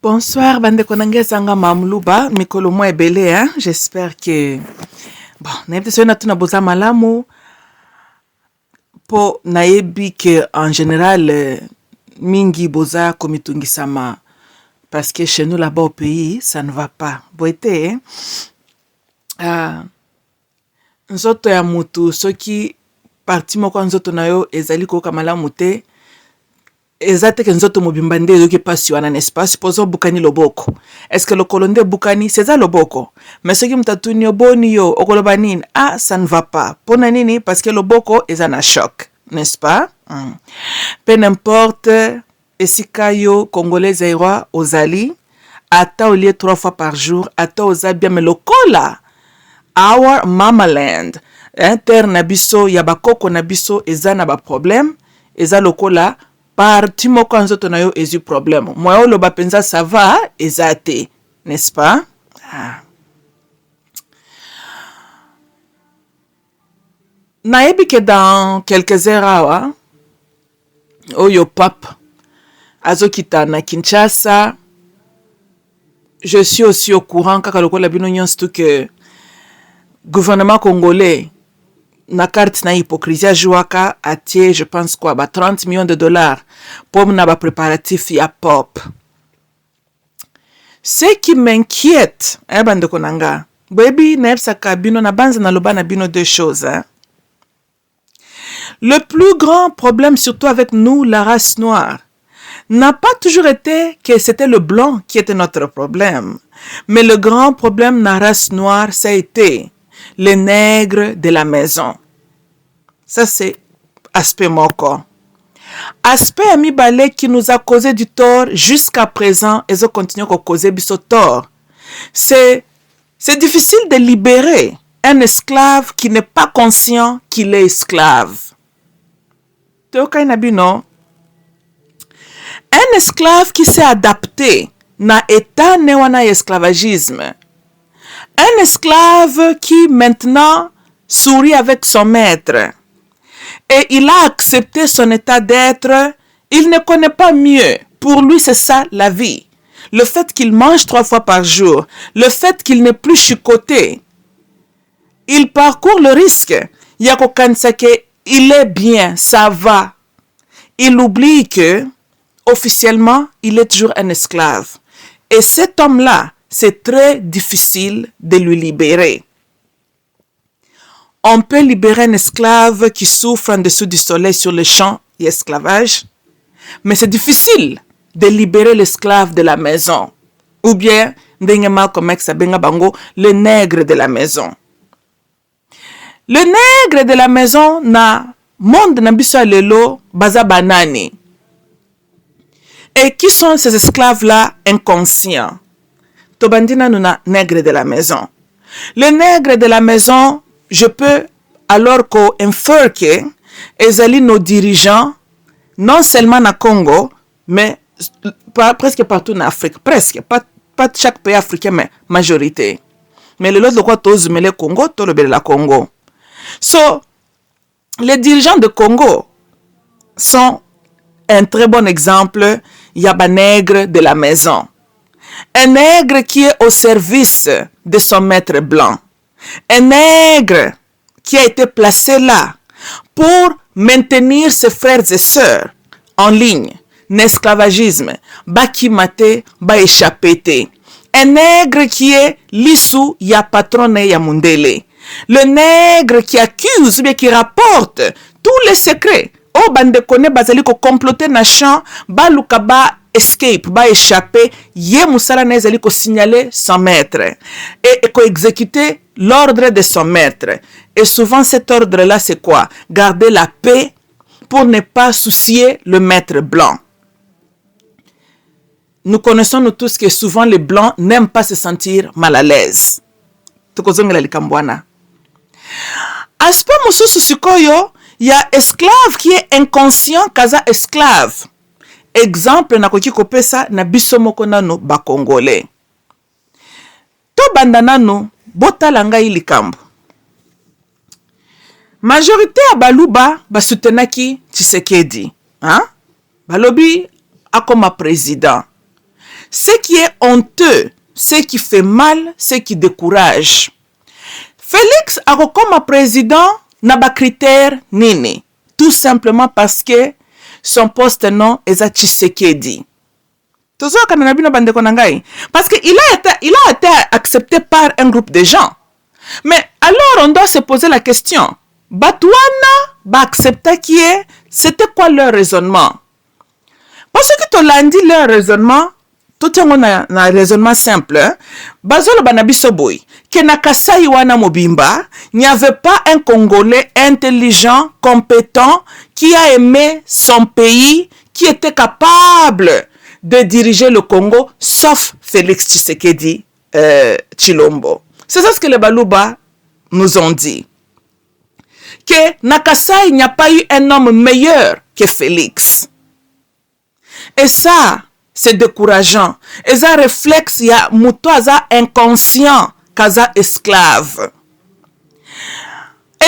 Bonsoir, bande konange zanga mamluba, mikolo mwa ebele, hein? J'espère que bon, nayebi so na tuna boza malamu po nayebi que en général mingi boza komitungisama parce que chez nous là-bas au pays, ça ne va pas. Boite, nzoto ya mutu soki parti moko nzoto na yo ezali koka malamu te. Ezate ke nzoto mobimba nde ezoki pasi wana n'est-ce pozo bukani loboko. Est-ce que le kolonde bukani c'est ça loboko? Mais soki mtatuni oboni yo okoloba nini? Ah, ça ne va pas. Pona nini? Parce que loboko est un choc, n'est-ce pas? Peu n'importe esika yo congolais zairwa ozali ata olie 3 fois par jour ata oza bien mais lokola our mama land terre na biso ya bakoko na biso eza na ba problème eza lokola parti moko nzoto na yo ezu problème moyo lo bapenza ça va ezate, n'est-ce pas? Naebi que dans quelques heures awa oyo pape azokita na Kinshasa, je suis aussi au courant kaka lokola bino nyonso que gouvernement congolais na carte na hypocrisie jouaka atie je pense quoi ba 30 millions de dollars pour na ba préparatif ya pop. Ce qui m'inquiète bande konanga baby naepsaka bino na banza na loba na bino deux choses hein? Le plus grand problème surtout avec nous la race noire n'a pas toujours été que c'était le blanc qui était notre problème, mais le grand problème de la race noire ça a été les nègres de la maison. Ça, c'est aspect moko. Aspect ami balé qui nous a causé du tort jusqu'à présent et ça continue à causer biso tort. C'est difficile de libérer un esclave qui n'est pas conscient qu'il est esclave. Un esclave qui s'est adapté na état newana esclavagisme. Un esclave qui maintenant sourit avec son maître et il a accepté son état d'être, il ne connaît pas mieux. Pour lui, c'est ça la vie. Le fait qu'il mange 3 fois par jour, le fait qu'il n'est plus chicoté, il parcourt le risque. Yako kansake, il est bien, ça va. Il oublie que, officiellement, il est toujours un esclave. Et cet homme-là, c'est très difficile de lui libérer. On peut libérer un esclave qui souffre en dessous du soleil sur le champ et esclavage, mais c'est difficile de libérer l'esclave de la maison. Ou bien, le nègre de la maison. Le nègre de la maison na monde na biso lelo baza banani. Et qui sont ces esclaves-là inconscients? Tobandina nuna nègre de la maison. Le nègre de la maison, je peux alors infer que ezali nos dirigeants, non seulement na Congo, mais presque partout en Afrique. Presque, pas chaque pays africain, mais majorité. Mais le lot de quoi tous le Congo, tout le la Congo. So, les dirigeants de Congo sont un très bon exemple. Yaba nègre de la maison. Un nègre qui est au service de son maître blanc. Un nègre qui a été placé là pour maintenir ses frères et sœurs en ligne. L'esclavagisme. Baki mate, ba échappé. Un nègre qui est lissou ya patronne ya mundele. Le nègre qui accuse ou bien qui rapporte tous les secrets. Oh, bande kone bazali ko comploter na champ, ba luka ba escape, ba échapper, ye musala na ezali ko signaler son maître et ko exécuter l'ordre de son maître. Et souvent cet ordre-là c'est quoi? Garder la paix pour ne pas soucier le maître blanc. Nous connaissons nous tous que souvent les blancs n'aiment pas se sentir mal à l'aise. Tukozongela likambwana. Aspect mususu sikoyo, il y a esclave qui est inconscient kaza esclave. Exemple na koki kopesa na biso moko nano ba congolais. To banda nano botala ngai likambo. Majorité ya baluba basutenaki Tshisekedi, hein? Balobi akoma président. ce qui est honteux, ce qui fait mal, ce qui décourage. Félix a comme président n'a pas critère nini. Tout simplement parce que son poste non est à Tshisekedi. Parce qu'il a été accepté par un groupe de gens. Mais alors on doit se poser la question. Batouana va accepter qui est, c'était quoi leur raisonnement? Parce que tu l'as dit leur raisonnement, tout un raisonnement simple. Bazolo banabiso boy, que na Kasai wana mobimba, il n'y avait pas un Congolais intelligent, compétent, qui a aimé son pays, qui était capable de diriger le Congo, sauf Félix Tshisekedi Tshilombo. C'est ça ce que les Baluba nous ont dit. Que na Kasai, il n'y a pas eu un homme meilleur que Félix. Et ça, c'est décourageant. Et ça réflexe, il y a mutoaza inconscient, kaza esclave.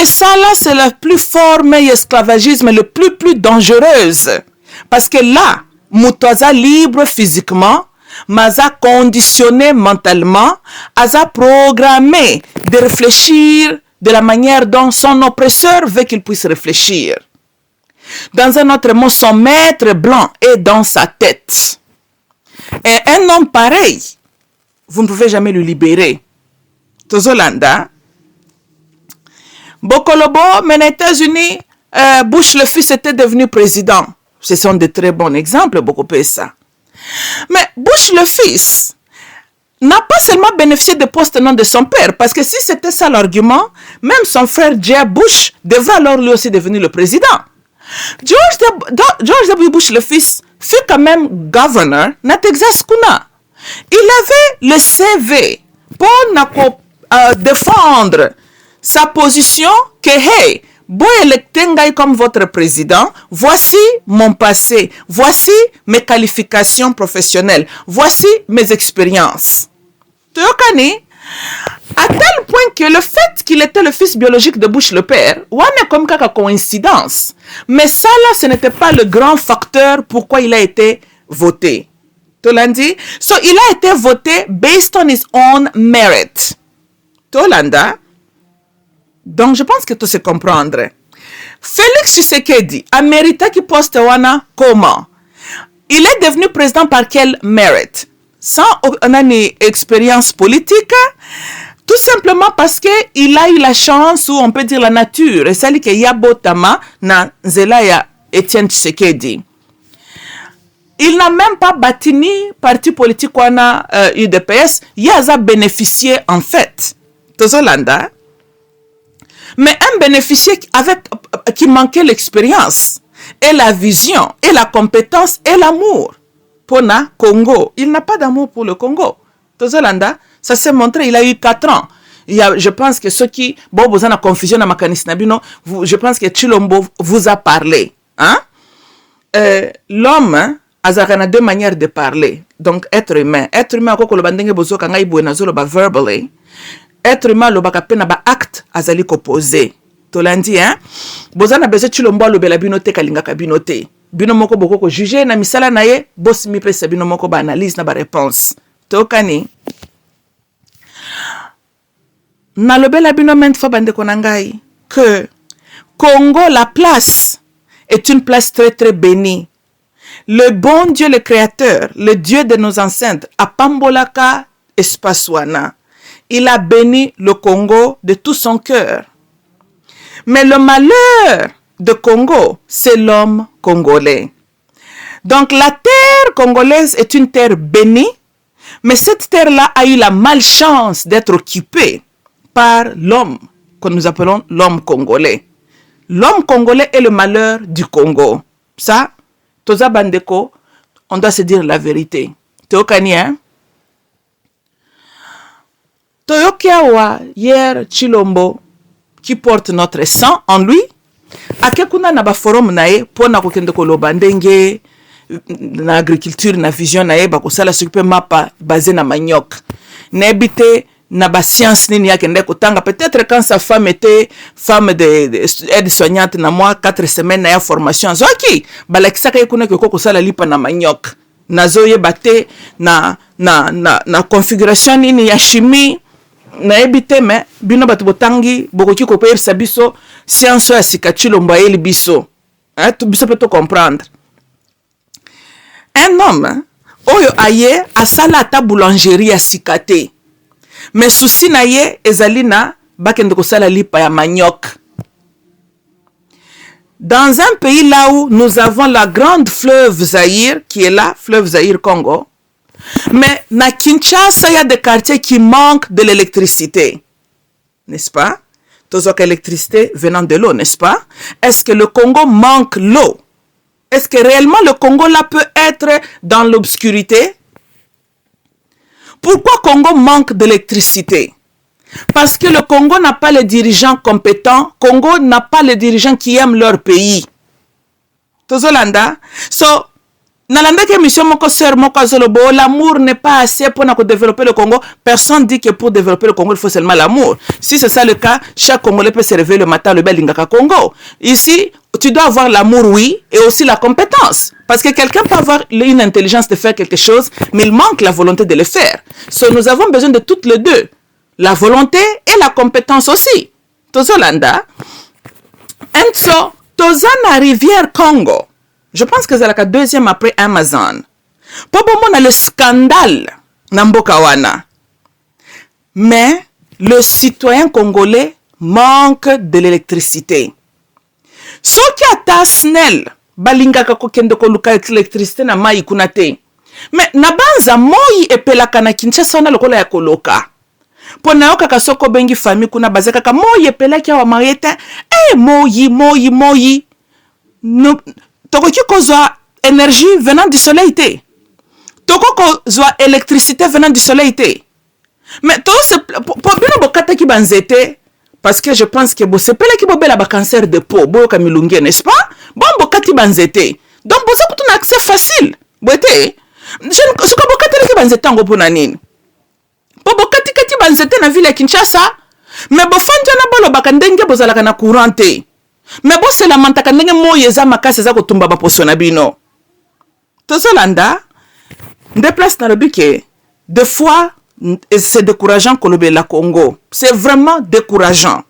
Et ça là, c'est le plus fort, mais esclavagisme le plus dangereuse. Parce que là, mutoaza libre physiquement, maza conditionné mentalement, aza programmé de réfléchir de la manière dont son oppresseur veut qu'il puisse réfléchir. Dans un autre mot, son maître blanc est dans sa tête. Et un homme pareil, vous ne pouvez jamais le libérer. Tozolanda. Bokolobo, mais aux États-Unis, Bush le fils était devenu président. Ce sont de très bons exemples, beaucoup de ça. Mais Bush le fils n'a pas seulement bénéficié de postes non de son père, parce que si c'était ça l'argument, même son frère Jeb Bush devrait alors lui aussi devenir le président. George W. Bush le fils fut quand même gouverneur na Texas kuna. Il avait le CV pour défendre sa position que hey, boy électengai comme votre président, voici mon passé, voici mes qualifications professionnelles, voici mes expériences. Toyokani, à tel point que le fait qu'il était le fils biologique de Bush le père, on est comme une coïncidence. Mais ça là, ce n'était pas le grand facteur pourquoi il a été voté. Tolandi, so il a été voté based on his own merit. Tolanda. Donc je pense que tu sais comprendre. Félix Tshisekedi a mérité qu'il poste wana comment? Il est devenu président par quel merit? Sans une expérience politique, tout simplement parce qu'il a eu la chance, ou on peut dire la nature, et celle qui a botama na nzela ya Etienne Tshisekedi. Il n'a même pas bâti ni parti politique ou UDPS, il a bénéficié en fait. Tozolanda. Mais un bénéficiaire qui manquait l'expérience, et la vision, et la compétence, et l'amour. Pour le Congo, il n'a pas d'amour pour le Congo. Tozolanda, ça s'est montré, il a eu 4 ans. Je pense que ceux qui, vous avez confusion dans ma canisnabino, je pense que Tshilombo vous a parlé. Hein? L'homme, a 2 manières de parler. Donc, être humain. Être humain, quand le bandenge bozo kanga ibu nazolo ba verbally. Être humain, le baka pena ba acte azali opposé. Tolandi, hein? Bozana besoin Tshilombo lo belabinote kalinga kabinote. Bino moko boko ko juger na misala na ye, boss mi pesa bino moko ba analyse na ba réponse. Tokani. Na lo belabino ment fa bande konangai que Congo, la place est une place très très bénie. Le bon Dieu, le Créateur, le Dieu de nos ancêtres, a pambolaka espaswana. Il a béni le Congo de tout son cœur. Mais le malheur de Congo, c'est l'homme congolais. Donc la terre congolaise est une terre bénie, mais cette terre-là a eu la malchance d'être occupée par l'homme que nous appelons l'homme congolais. L'homme congolais est le malheur du Congo. Ça, Toza Bandeko, on doit se dire la vérité. Teokani, hein? Toyokiawa, hier, Tshilombo, qui porte notre sang en lui, akekuna na ba forum nae pona kokende koloba ndenge na agriculture na vision nae ba kosala s'occuper mapa basé na manioc. Nebite na ba science nini yake ndeko tanga peut-être quand sa femme était femme de aide-soignante na moi 4 semaines na ya formation zoki balakisaka yekuna ko kosala lipa na manioc. nazoyeba te na configuration nini ya chimie nayebi te, me bino bato botangi bokoki koyebisa biso science ya sika Tshilombo ayeli biso biso mpe to comprendre. Un homme oyo aye asala ata boulangerie ya sika te, mais souci na ye ezali na bakende kosala lipa ya manioc. Dans un pays là où nous avons la grande fleuve Zaïre, qui est là, fleuve Zaïre Congo, mais na Kinshasa, il y a des quartiers qui manquent de l'électricité, n'est-ce pas? Tous l'électricité venant de l'eau, n'est-ce pas? Est-ce que le Congo manque l'eau? Est-ce que réellement le Congo là peut être dans l'obscurité? Pourquoi Congo manque d'électricité? Parce que le Congo n'a pas les dirigeants compétents. Congo n'a pas les dirigeants qui aiment leur pays. Tozolanda. So, nalanda ke mission moko sœur moko azolobo, l'amour n'est pas assez pour développer le Congo. Personne dit que pour développer le Congo, il faut seulement l'amour. Si c'est ça le cas, chaque Congolais peut se réveiller le matin le belingaka Congo. Ici, tu dois avoir l'amour, oui, et aussi la compétence. Parce que quelqu'un peut avoir une intelligence de faire quelque chose, mais il manque la volonté de le faire. So, nous avons besoin de toutes les deux. La volonté et la compétence aussi. Tozolanda. Enso, Tozana rivière Congo. Je pense que c'est la deuxième après Amazon. Pobo mona le scandale Namboka wana. Mais le citoyen congolais manque de l'électricité. Ce qui ata snel balinga kakokende ko luka électricité na mai kunate. Mais nabanza moi epelaka na Kinshasa na lokola ya koloka. Pona yoka kasoko bengi fami kuna bazeka ka moye pelaki wa marieta moyi no tokoki kozwa énergie venant du soleil te, toko kozwa électricité venant du soleil te, mais to se po bino bokata ki banzete parce que je pense que bo se pelaki bobela ba cancer de peau bo kamilungi, n'est-ce pas? Bon bokati banzete donc bo ça pour un accès facile boete je ko bokata ki banzete ngo pona nini Bobo kati banzete na ville ya Kinshasa, mais bo fanja na bolo bakandenge bozalaka na courante. Mais bo se lamanta kandenge moye eza makasi eza kotumba ba poso na bino. Tozolanda, de place na lobike, des fois c'est décourageant kolobe la Congo. C'est vraiment décourageant.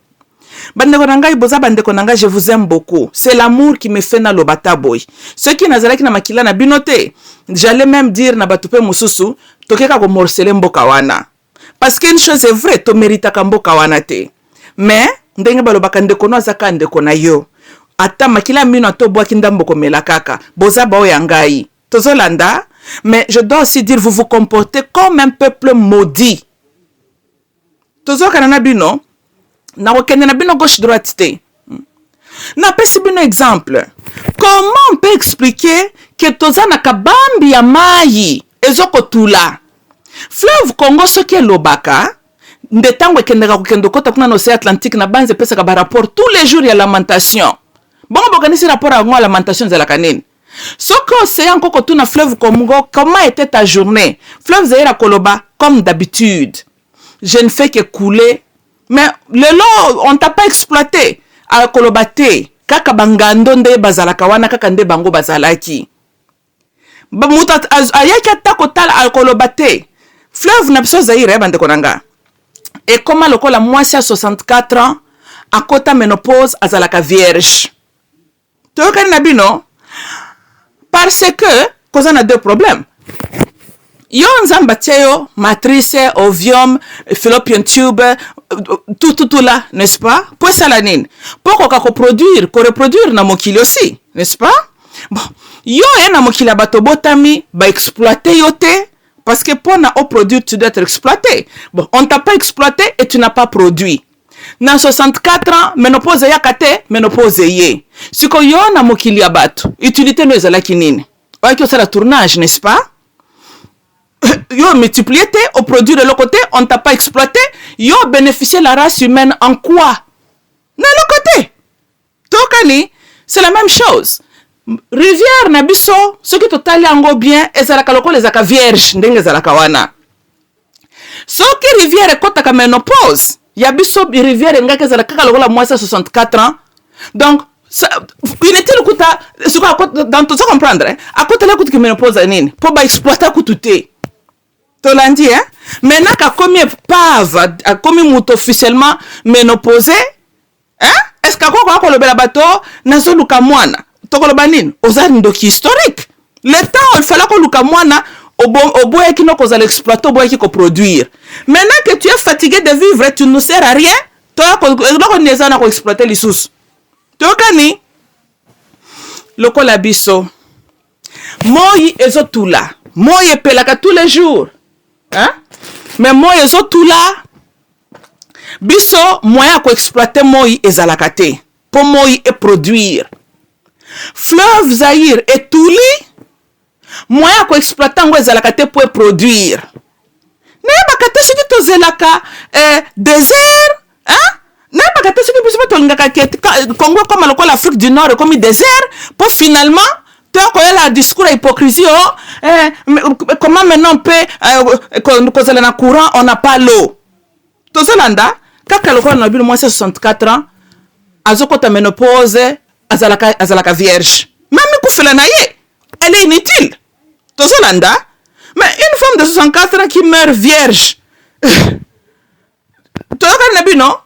Bandeko nanga iboza bandeko nanga, je vous aime beaucoup. C'est l'amour qui me fait na lobata boy. Ceux qui nazalaki na makila na binote, j'allais même dire na batupe mususu, tokeka ko morceler mboka wana. Parce qu'une chose est vraie, to mérita kamboka wana te. Mais, ndenge balobaka ndeko no azaka ndeko na yo. Ata makila mino to bwa kindambo komela kaka. Boza bao yangai. Tozolanda. Mais je dois aussi dire, vous vous comportez comme un peuple maudit. Tozoka na bino. Na wakende na bino gauche droite te. Na pesi bino exemple. Comment on peut expliquer que toza na kabambi ya mai ezoko tula? Fleuve Congo soki elobaka nde tango ekendeka kokendo kota kuna na Océan Atlantique na banze pesaka ba rapport tous les jours ya lamentation. Bon bokanisi rapport à la lamentation de la canine. Soko Océan koko tuna Fleuve Congo, comment était ta journée? Fleuve Zaïre koloba comme d'habitude. Je ne fais que couler. Mais le lot on t'a pas exploité. A koloba te kaka bangando nde bazalaka wana kaka nde bango bazalaki. Ba muta ayaki atakotala a koloba te. Fleuve na biso Zaïre bande konanga. Et comment lokola mwasi à 64 ans à kota ménopause azalaka vierge. Tokani na bino parce que cause on a deux problèmes. Yo nzamba tieyo matrice, ovium, fallopian tube, tout là, n'est-ce pas? Pour ça la nine. Pour qu'on produire, qu'on reproduire na mokili aussi, n'est-ce pas? Bon, yo na mokili bato botami ba exploiter yote. Parce que pour na produit, tu dois être exploité. Bon, on t'a pas exploité et tu n'as pas produit. Dans 64 ans, ménopause ya kate, ménopause ye. Si ko yo na mokili abatu, utilité no ezala kinini. Oya ki osala tournage, n'est-ce pas? Yo multiplié au produit de l'autre côté, on t'a pas exploité. Yo bénéficié la race humaine en quoi? Na l'autre côté. Tokani, c'est la même chose. Rivière na biso soki totali yango bien ezalaka lokola ezaka vierge ndenge ezalaka wana. Soki rivière ekotaka ménopause ya biso rivière engaka ezalaka kaka lokola mwasi 64 ans. Donc inutile kuta dans tout ça comprendre à côté là kuta ménopause nini pour ba exploiter kututé tolandi hein maintenant ka comme pave a comme muto officiellement ménopausé hein est-ce que ko lobela bato nazo luka mwana tokoloba nini ozali ndoki historique le temps il fallait ko luka mwana oboye qui n'ose l'exploiter oboye qui ko produire maintenant que tu es fatigué de vivre tu ne sers à rien toi ko neza na ko exploiter les sous tokani lokola biso moi ezotula moi epelaka tous les jours hein mais moi ezotula biso moyen ko exploiter moi ezalaka te pour moi et produire fleuve Zaïre etuli moyen ko exploiter ngo ezalaka te pour produire ne bakate soki tozelaka désert hein n'a pas gâté ce que peut Congo comme l'Afrique du Nord comme désert pour finalement tu as la discours à hypocrisie comment maintenant on peut causer le courant on n'a pas l'eau tout ça landa kaka lokolo na bilo moins 64 ans azoko ta ménopause azalaka vierge même kufela na ye elle est inutile tout ça landa mais une femme de 64 ans qui meurt vierge tu as na bino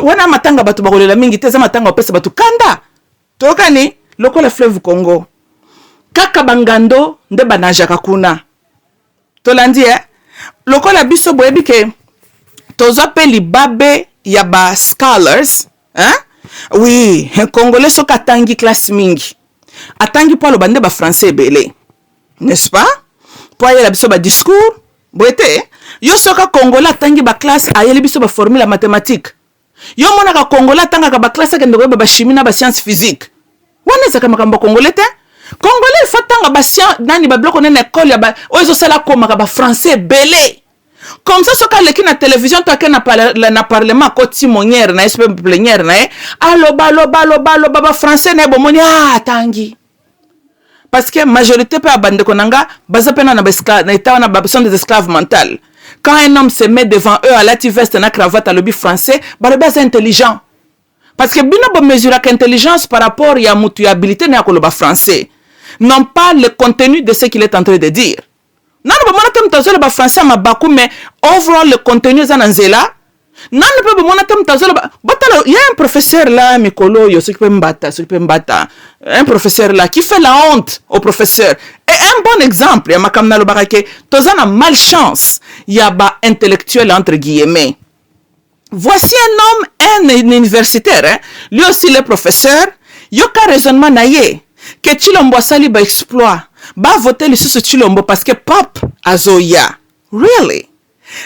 wana matanga bato bakolela mingi te za matanga opesa bato kanda tokani lokola fleuve Congo kaka bangando nde banajaka kuna tolandi lokola biso boyebi ke toza pe libabe ya ba scholars hein oui congolais soka atangi classe mingi atangi po aloba nde ba français ebele n'est-ce pas po ayela biso ba discours boyete yo soka congolais atangi ba classe ayeli biso ba formule ya mathématique yo monaka congolais atangaka ba classe akende koyeba ba chimie na ba science physique wana ezaka makambo congolais te congolais il faut tanga ba science nani ba bloko na école ya ba oyo ezosala komaka ba français ebele comme ça soka leki na télévision to ake na parlement ko timonière na espèce plénière na aloba ba français na bomoni tangi parce que majorité pe abande konanga baza pena na beska na état na babson des esclaves mentales quand un homme se met devant eux à la veste na cravate à lobby français balobi aza intelligent parce que bino bo mesure intelligence par rapport ya mutuabilité na koloba français non pas le contenu de ce qu'il est en train de dire non ba mona tem tazolo ba français mabaku mais overall le contenu za nzela non ne peut mona tem tazolo ba batala il y a un professeur là mikolo yo s'occupe mbata un professeur là qui fait la honte au professeur et un bon exemple ya makamna lo barake tozana malchance ya ba intellectuel entre guillemets voici un homme un universitaire hein? Lui aussi le professeur yoka raisonnement naie que Chilombo sali ba exploit ba voter le sous Chilombo parce que pop azoya really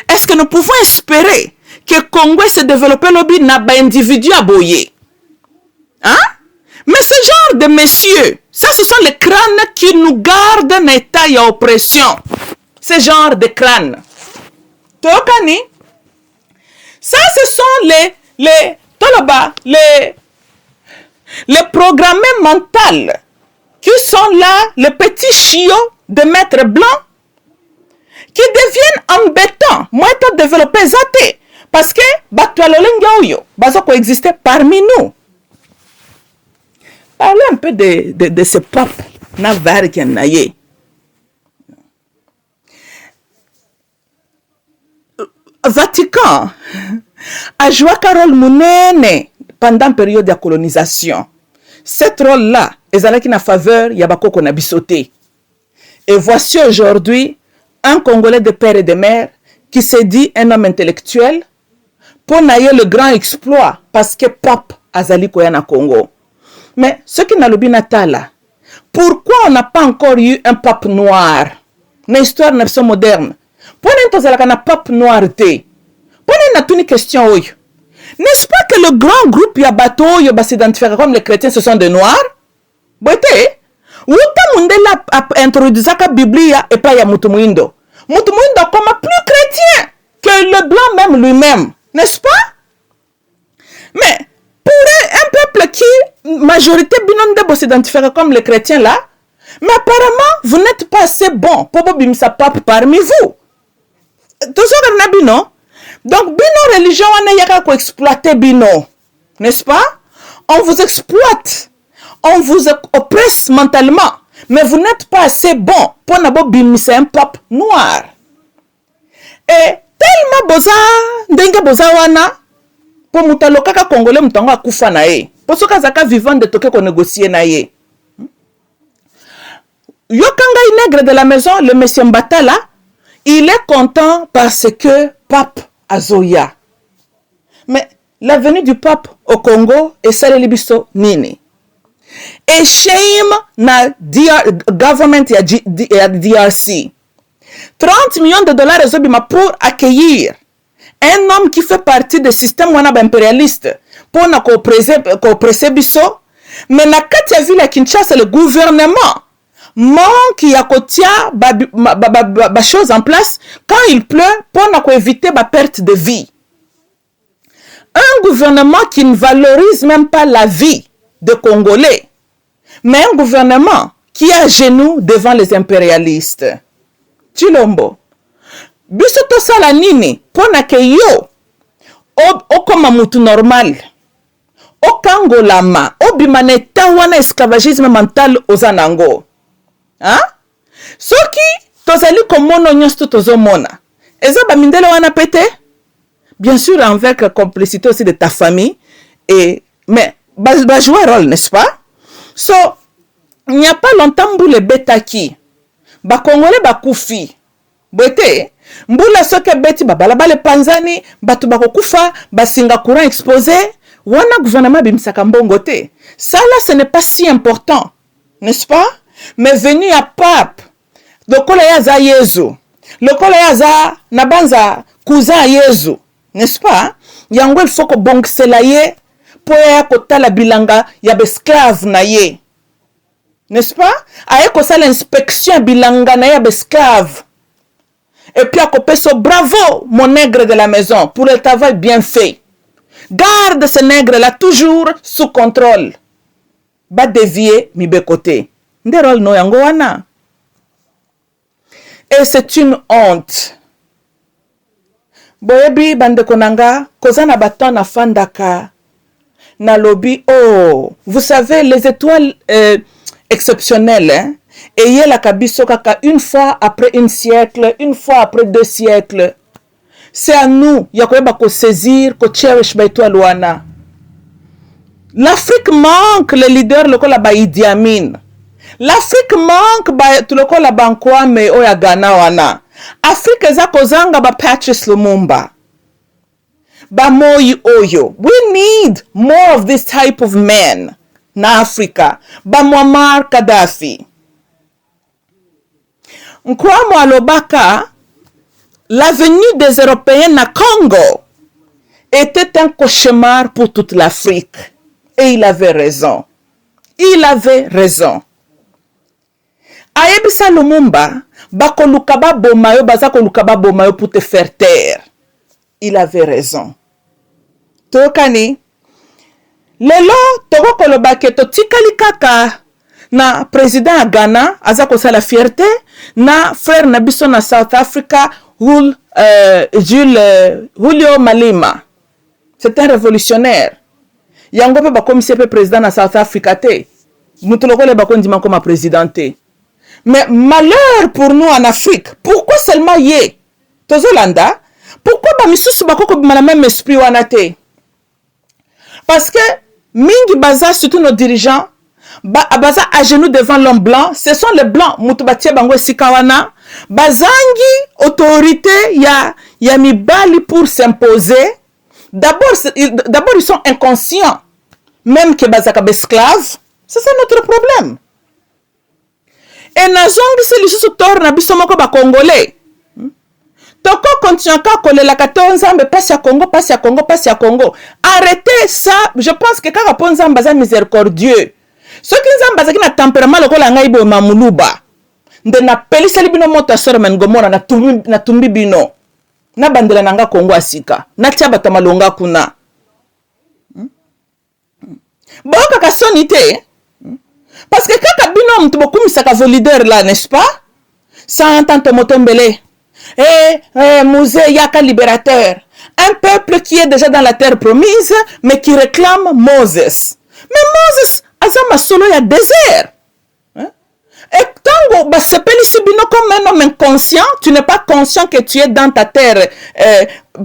est-ce que nous pouvons espérer que Congo se développe lobby na ba individu aboyé hein mais ce genre de messieurs ça ce sont les crânes qui nous gardent en état et oppression ce genre de crânes tokani ça ce sont les programmés mentaux qui sont là les petits chiots de maître blanc qui deviennent embêtants moi to développer zate parce que batwalolenga oyo bazo coexister parmi nous. Parlez un peu de ce pape na varken na ye. Vatican a joué un rôle monene pendant la période de colonisation. Cet rôle-là est en faveur de bakoko na bisoté. Et voici aujourd'hui un Congolais de père et de mère qui se dit un homme intellectuel pour naïe le grand exploit parce que pape azali koya na Congo. Mais ce qui n'a le binatala, pourquoi on n'a pas encore eu un pape noir? Une histoire moderne. Pourquoi on n'a pas un pape noir? Pourquoi on a une question? N'est-ce pas que le grand groupe Yabato s'identifie comme les chrétiens, ce sont des noirs? Boité, Wuta Mundela a introduit la Bible et pas Yamutumuindo. Mutumuindo comme plus chrétien que le blanc même lui-même, n'est-ce pas? Mais pour un peuple qui, majorité binonde s'identifie comme les chrétiens là, mais apparemment, vous n'êtes pas assez bon pour bimisa pape parmi vous. Toujours un bino. Donc, bino religion, on a yaka ko exploiter bino. N'est-ce pas? On vous exploite. On vous oppresse mentalement. Mais vous n'êtes pas assez bon pour n'abobimise un peuple noir. Et tellement boza, ndenge boza wana, pour mutaloka ka congolais mutango akufa na ye. Pour ce cas zaka vivant de toke ko négocier na ye. Yokanga nègre de la maison, le monsieur Mbatala, il est content parce que pape azoya. Mais la venue du pape au Congo est celle libiso nini. Et shame na government ya DRC. 30 millions de dollars pour accueillir un homme qui fait partie du système impérialiste pour oppresser biso. Mais na kati ya ville ya Kinshasa, le gouvernement manque ya kotia ba choses en place quand il pleut pour éviter la perte de vie. Un gouvernement qui ne valorise même pas la vie des Congolais, mais un gouvernement qui est à genoux devant les impérialistes. Chilombo. Biso to sala nini pona ke yo o koma mutu normal. O kangolama, o bimane tawana esclavagisme mental ozanango. Hein? Soki tozali komono nyonso tozomona. Eza ba mindele wana pete? Bien sûr avec la complicité aussi de ta famille et mais ba jouer rôle, n'est-ce pas? So il n'y a pas longtemps pour les betaki. Ba Congolais ba kufi. Bete mbula soke beti babalaba le panzani batu bakokufa basinga courant exposé wana gouvernement bimsaka mbongo te. Ça là ce n'est pas si important, n'est-ce pas? Mais venu à pape lokola ya za Yezu lokola ya za nabanza cousin Yezu, n'est-ce pas? Yango il faut que bonkisela ye po ya kotala bilanga ya esclave na ye, n'est-ce pas? Aye kosala inspection bilanga na ya esclave. Et puis à Kopeso, bravo mon nègre de la maison pour le travail bien fait. Garde ce nègre-là toujours sous contrôle. Ba dévier mi bekote. Nderol no yango wana. Et c'est une honte. Boyebi bande konanga kozana baton na fandaka na lobby. Oh, vous savez les étoiles exceptionnelles, hein? Et yé la kabiso kaka une fois après un siècle, une fois après 2 siècles. C'est à nous, yakoyeba ko saisir, ko cherish ba étoile wana. L'Afrique manque les leaders lokola ba Idi Amin. L'Afrique manque ba tulokola ba Nkwame oya Ghana wana. Afrique eza kozanga ba Patrice Lumumba. Ba Moi Oyo. We need more of this type of men na Africa. Ba Muammar Gaddafi. Nkwamo alobaka, la venue des Européens na Congo était un cauchemar pour toute l'Afrique. Et il avait raison. Il avait raison. Ayebisa Lumumba, bako lukaba bomayo, bazako lukaba bomayo pour te faire taire. Il avait raison. Tokani, lelo togo kolobake to tikali kaka na président Ghana, azako sa la fierté, na frère Nabiso na South Africa, Julio Malema. C'est un révolutionnaire. Yango pe bakomi sepe président na South Africa te. Mutuloko le bakon dima comme présidenté. Mais malheur pour nous en Afrique. Pourquoi seulement yé? Tozolanda? Pourquoi ba misusu bakoko bima même esprit wana te? Parce que mingi baza surtout nos dirigeants baza à genoux devant l'homme blanc, ce sont les blancs mutubatie bango sikawana bazangi autorité ya mibali pour s'imposer. D'abord ils sont inconscients même que bazaka esclaves. C'est ça notre problème. Et nazongi c'est lisusu tor na biso moko ba congolais. Toko continue ka kolela katonzambe passe à Congo, passe à Congo, passe à Congo. Arrêtez ça, je pense que kaka ponzamba za miséricordieux. Ce qui nous a na tempérament lokola ngai bo mamuluba. Nde na pelisa libino moto asore men gomora na tumbi bino. Na bandela nanga Congo asika. Na tia bata malonga kuna. Boka ka sonité. Parce que kaka bino mtu bokumisaka vos leaders là, n'est-ce pas? Sans tante motombele. Musée Yaka libérateur. Un peuple qui est déjà dans la terre promise, mais qui réclame Moses. Mais Moses, azama solo ya désert. Et quand tu s'appelle Sibino comme un homme inconscient, tu n'es pas conscient que tu es dans ta terre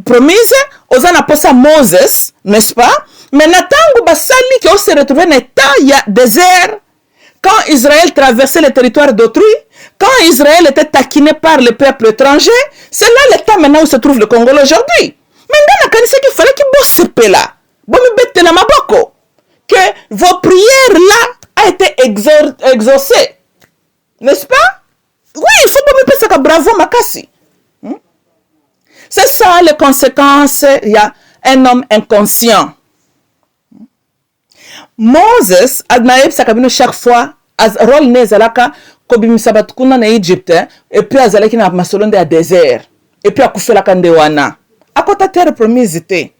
promise, osana posa Moses, n'est-ce pas? Mais Natango Basali qui se retrouvé dans l'état désert, quand Israël traversait le territoire d'autrui, quand Israël était taquiné par le peuple étranger, c'est là l'état maintenant où se trouve le Congo aujourd'hui. Mais dans la qu'il fallait qu'il bosse là, que vos prières là a été exaucées. N'est-ce pas? Oui, il faut pas me penser que bravo Makassi. C'est ça les conséquences. Il y a un homme inconscient. Moses, Adnaïb Sakabino, chaque fois, rôle nezalaka, kobim sabatkuna na Égypte, et puis azalaki na masolonde à désert, et puis akufela kandewana. Akota terre promise te.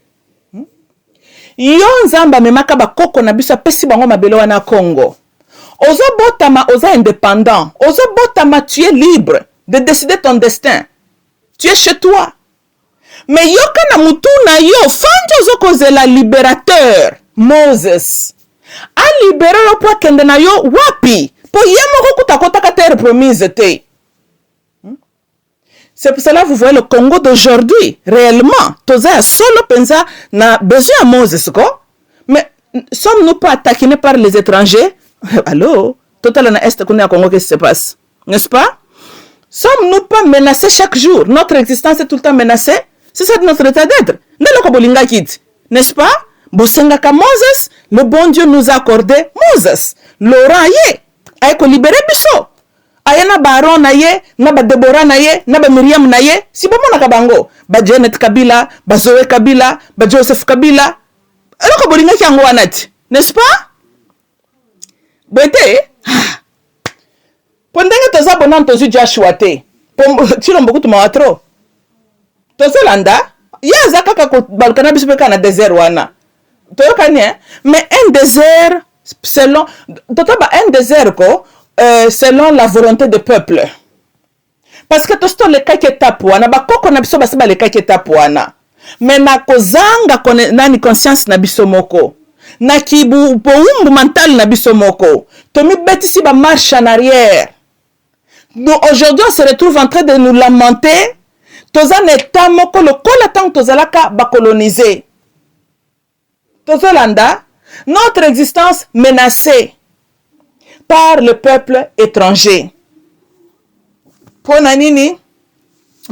Yo nzamba memaka ba koko na biso pesi bango mabelo wana Congo. Ozo botama, ozo indépendant. Ozo botama, tu es libre de décider ton destin. Tu es chez toi. Mais yo kana mutu na yo, fanje ozo koze la libérateur, Moses. A libéré le poids kende na yo, wapi. Po yemo kuta kota ka terre promise te. C'est pour cela que vous voyez le Congo d'aujourd'hui, réellement. Toza solo pensa na besoin à Moses, quoi. Mais sommes-nous pas taquinés par les étrangers? Allô? Total na est qu'on est à Congo, qu'est-ce qui se passe? N'est-ce pas? Sommes-nous pas menacés chaque jour? Notre existence est tout le temps menacée? C'est ça notre état d'être. N'est-ce pas? Bosengaka Moses, le bon Dieu nous a accordé Moses. Laurent yé, aïko libéré biso. Ayana Baron na ye, na ba Deborah na ye, na ba Miriam na ye, si ba mona kabango, ba Janet Kabila, ba Zoé Kabila, ba Joseph Kabila. Alors que bolinga kiango wanati, n'est-ce pas? Bete, pendant que toza bonan tozu Joshua te, chilom beaucoup tu mawatro. Toza landa, ya zaka ka balkana bispeka na désert wana. Toyo kanye, mais un désert selon, totaba un désert ko. Selon la volonté du peuple. Parce que tout ce le cas qui est tapouana, ba koko na biso basiba le cas qui est tapouana. Mais na kozanga nani conscience na biso moko. Na kibu poumbu mental na biso moko. Tomi betisi ba marche en arrière. Nous aujourd'hui on se retrouve en train de nous lamenter. Toza neta moko le kolatan tozalaka ba coloniser. Tozolanda, notre existence menacée par le peuple étranger. Pour Nanini,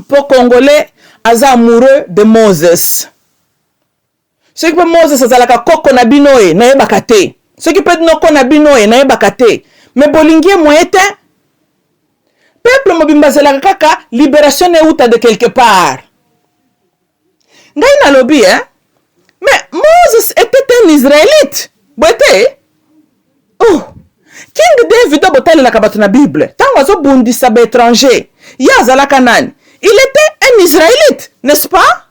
pour Congolais, aza amoureux de Moses. Ce qui peut Moses, c'est la koko na binoe, na yebakate. Ce qui peut noko na binoe, na yebakate. Mais bolingie moyete, peuple mobimbaze la kaka, libération ne outa de quelque part. Ngai na lobby, hein? Mais Moses était un Israélite. Boite? Oh! King David botale la kabatu na Bible. Tant wazo bundisa ba étranger. Ya zalaka nani. Il était un Israélite, n'est-ce pas?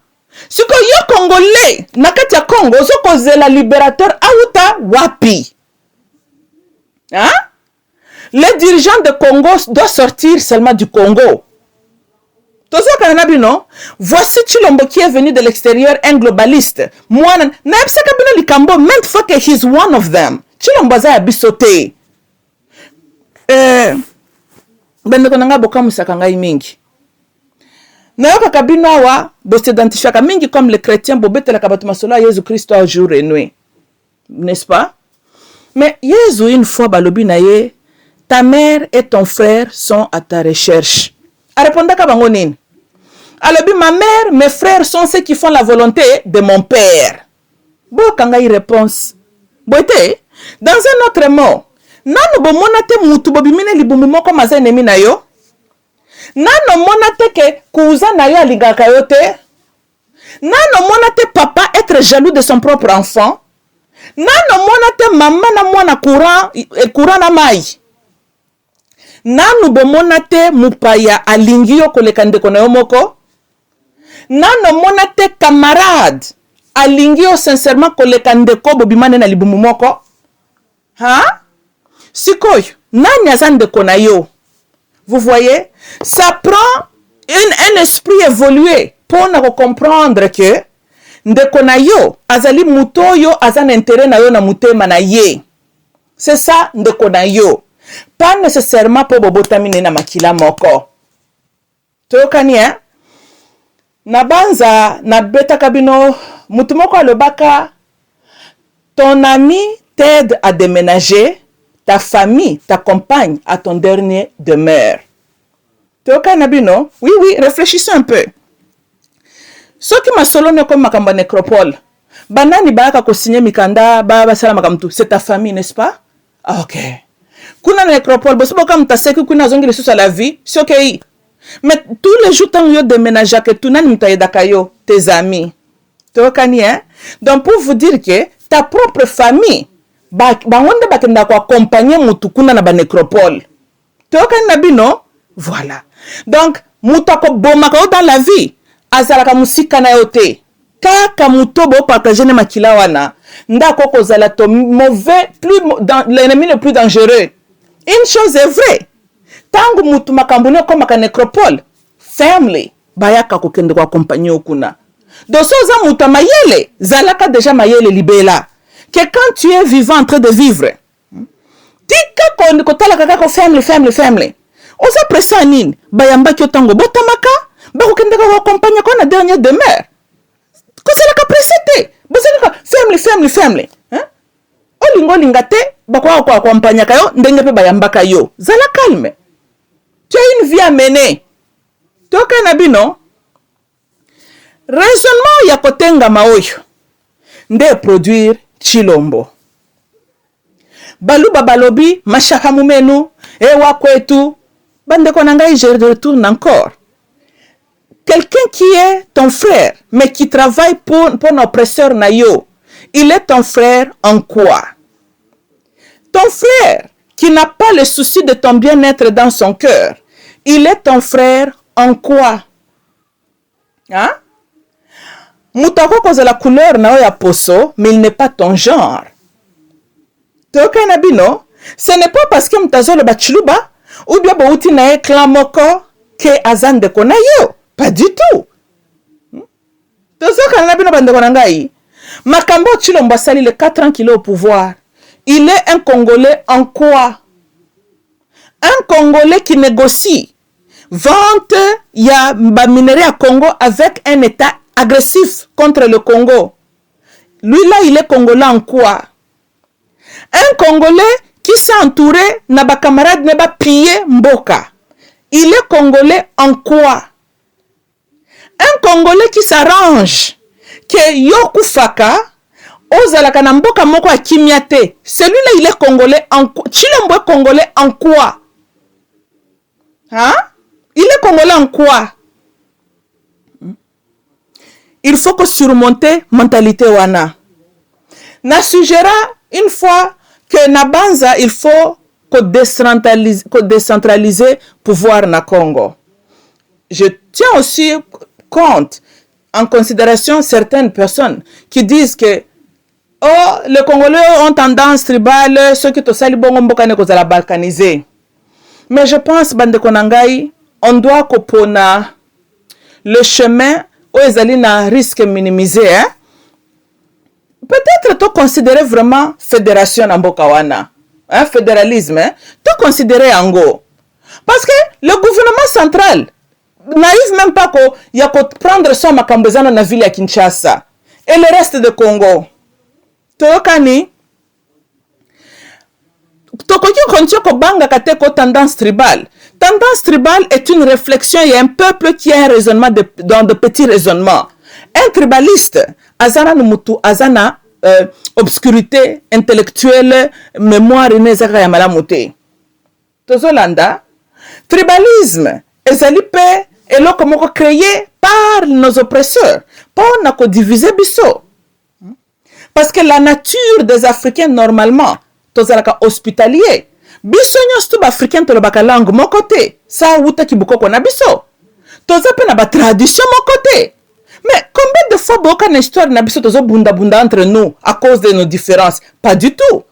Ce que yo Congolais, nakati ya Congo, zo koze la libérateur auta wapi. Hein? Les dirigeants de Congo doivent sortir seulement du Congo. Voici Chilombo qui est venu de l'extérieur, un globaliste. Moi, maintes fois que he's one of them. Chilombo a bisoté. Bendeko nanga boka musaka ngai mingi. Nayoka kabino awa boste identifiaka mingi comme les chrétiens bobetela kabatu masolo Jésus Christ au jour et nuit. N'est-ce pas? Mais Jésus une fois balobi na ye, ta mère et ton frère sont à ta recherche. A répondre ka bango nini? Alobi ma mère, mes frères sont ceux qui font la volonté de mon père. Boka ngai réponse. Boite, dans un autre mot, nano bomonate mutu bobimine libumi moko maza enemi na yo. Nano monate ke kuuza na yo alingaka yo te. Nano monate papa être jaloux de son propre enfant. Nano monate mama na mwana courant na mai. Nano bomonate mupaya alingi yo koleka ndeko na yo moko. Nano monate camarade alingi yo sincèrement koleka ndeko bobimane na libumu moko. Ha? Sikoyo, nani azande kona yo? Vous voyez? Ça prend un esprit évolué pour nous comprendre que ndeko na yo azali muto oyo aza na intérêt na yo na mutema na ye. C'est ça ndeko na yo. Pas nécessairement po bobotami na makila moko. Tokani na banza na beta kabino mutu moko alobaka ton ami t'aide à déménager, ta famille t'accompagne à ton dernier demeure. Tokani bino? Oui, réfléchissez un peu. Soki masolone comme makamba nécropole. Banani baka ko signer mikanda ba sala makamtu. C'est ta famille, n'est-ce pas? Ah, ok. Kuna nécropole, bosi boka mtaseki kuna zongi les sous à la vie, c'est ok. Mais tous les jours tant yo déménager que tu nani mtaidaka yo, tes amis. Tokani Donc pour vous dire que ta propre famille bangonde bakenda ko accompagner mutu kuna na ba nécropole. Tokani na bino? Voilà. Donc mutu ko bomaka dans la vie. Azalaka musika na yote. Kaka mutobo partager ne makila wana. Ndako kozala to mauvais, l'ennemi le plus dangereux. Une chose est vraie. Tangu mutu makambune ko maka nécropole, family bayaka ko kende ko accompagner okuna. Doso za mutu mayele, zalaka déjà mayele libela. Que quand tu es vivant en train de vivre, tika ko talaka ko family. Oza pressa nini? Bayamba ki otango botamaka. Bako kende ko accompagner ko na dernière demeure. Ko sala ka presete. Bozalaka family. Olingo lingate bako ko accompagner kayo ndenge pe bayambaka yo. Zala calme. Tu as une vie à mener. Toka na bino. Raisonnement ya kotenga maoyo. Nde produire chilombo. Baluba balobi mashahamu menu ewa kwetu. Bande ko nanga je retourne encore. Quelqu'un qui est ton frère, mais qui travaille pour l'oppresseur na yo, il est ton frère en quoi? Ton frère qui n'a pas le souci de ton bien-être dans son cœur, il est ton frère en quoi? Hein? Moutako cause la couleur na ya poso, mais il n'est pas ton genre. Toka nabino, ce n'est pas parce que mtazo le bachiluba, ou bien bouti na clan moko, que azan de kona yo. Pas du tout. Makambo Chilombo Sali, les 4 ans qu'il est au pouvoir, il est un Congolais en quoi? Un Congolais qui négocie, vente ya minerai à Congo avec un État agressif contre le Congo. Lui là, il est Congolais en quoi? Un Congolais qui s'est entouré na ba camarade ne ba piller mboka. Il est Congolais en quoi? Un Congolais qui s'arrange que yoku faka ozalaka na mboka moko a kimiate. Celui-là il est Congolais en quoi? Chilombo est Congolais en quoi? Hein? Il est Congolais en quoi? Il faut que surmonter mentalité wana. Na suggéra une fois que na banza il faut que décentraliser pouvoir na Congo. Je tiens aussi compte en considération certaines personnes qui disent que les Congolais ont tendance tribale, ceux qui te saluent bon mbokane ko la balkaniser. Mais je pense bande konangai, on doit kopona le chemin où ezali na risque minimisé hein? Peut-être to considérer vraiment fédération na mboka wana, hein, fédéralisme, hein? To considérer ango. Parce que le gouvernement central n'arrive même pas à prendre son makambezana na ville à Kinshasa et le reste de Congo. Tokani Tokoki continue ko banga kate ko tendance tribale. Tendance tribale est une réflexion, il y a un peuple qui a un raisonnement dans de petits raisonnements. Un tribaliste, azana numutu, azana obscurité intellectuelle, mémoire inezaka ya malamote. Tozolanda, tribalisme, ezalipe, et là comment créé par nos oppresseurs, pas on a diviser biso. Parce que la nature des Africains normalement, tozalaka hospitalier. Biso nyos tout africain to baka langue mon côté. Ça wuta ki bukoko na biso. Toza pe na ba tradition mon côté. Mais combien de fois boka na histoire na biso tozo bunda entre nous à cause de nos différences? Pas du tout.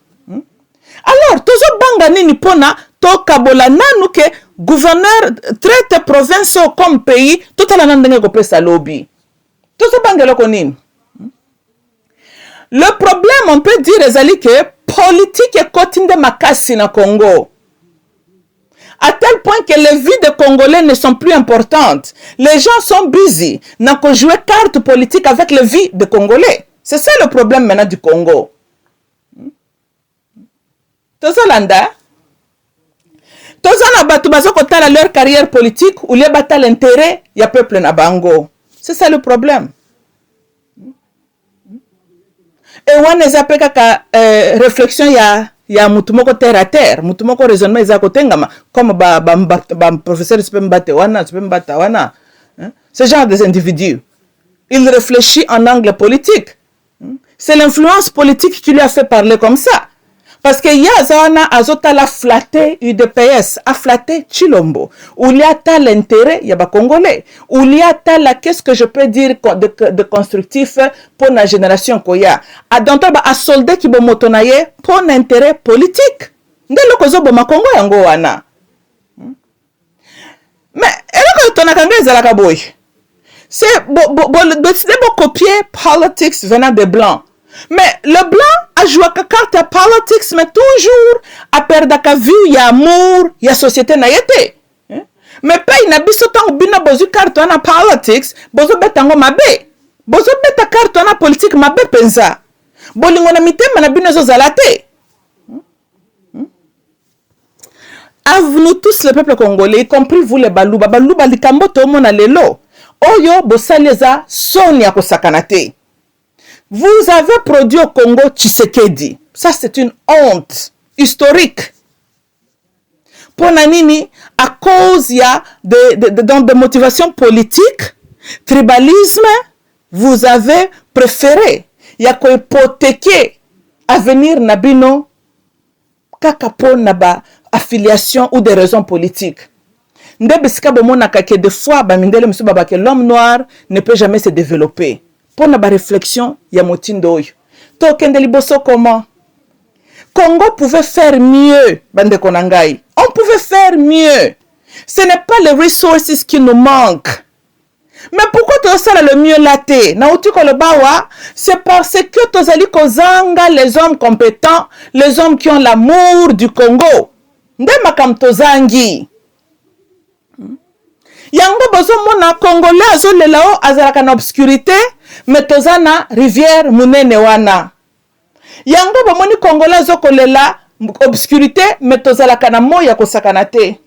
Alors tozo banga nini pona to kabola nanu ke gouverneur traite province comme pays tout ala nandenge ko pesa lobby. Tozo banga loko nini? Le problème, on peut dire, Ezali, que politique est cotinde makasi na Congo. À tel point que les vies des Congolais ne sont plus importantes. Les gens sont busy. N'a qu'à jouer carte politique avec les vies des Congolais. C'est ça le problème maintenant du Congo. Tozolanda. Tozana batu bazo kotala leur carrière politique ou les bata l'intérêt ya peuple na bango. C'est ça le problème. Et on les appelle kaka réflexion ya mutu moko terre à terre, mutu moko raisonnement eza kotengama comme ba professeur Spembate wana, Spembata wana. Ce genre des individus, il réfléchit en angle politique. C'est l'influence politique qui lui a fait parler comme ça. Parce que Yazana azota la flatté UDPS, a flatté Chilombo. Où il y a tel intérêt, il y a pas Congolais. Où il y a tel, qu'est-ce que je peux dire de constructif pour la génération Koya. A d'entendre à soldat qui bon motonaye pour un intérêt politique. Ndelo kozo bon ma Congo yango wana. Mais, elle a ton akanga zalaka boy. C'est bon copier politics venant des blancs. Mais le blanc a joué à carte à politics, mais toujours à perdre la vue, il y a amour, il y a société na yete. Mais pas il n'a pas de bina bozu carte à politics, bozo betango mabe. Bozo beta carte à politique mabe penza. Bolingo na mite na bina zo zalate. À nous tous le peuple congolais, y compris vous les baluba, baluba likambo to mona lelo. Oyo bosaleza sonia ko sakanate. Vous avez produit au Congo Tshisekedi. Ça, c'est une honte historique. Pour Nanini, à cause il y a de motivations politiques, tribalisme, vous avez préféré. Il y a quoi hypothéquer avenir Nabino, kakapo naba affiliation ou des raisons politiques. Ndebesika bomonaka que des fois, l'homme noir ne peut jamais se développer. Pour la réflexion, il y a Motindoy. Token de Liboso comment? Congo pouvait faire mieux, Bande Konangai. On pouvait faire mieux. Ce n'est pas les ressources qui nous manquent. Mais pourquoi tu as le mieux laté? C'est parce que tu as kozanga les hommes compétents, les hommes qui ont l'amour du Congo. Ndemakam tozangi. Yango bozo mona Congolais azolela o azalaka na obscurité. Mais tozana rivière munene wana. Yango bomoni Congolais zokolela obscurité mais tozalaka na moya kosakana te.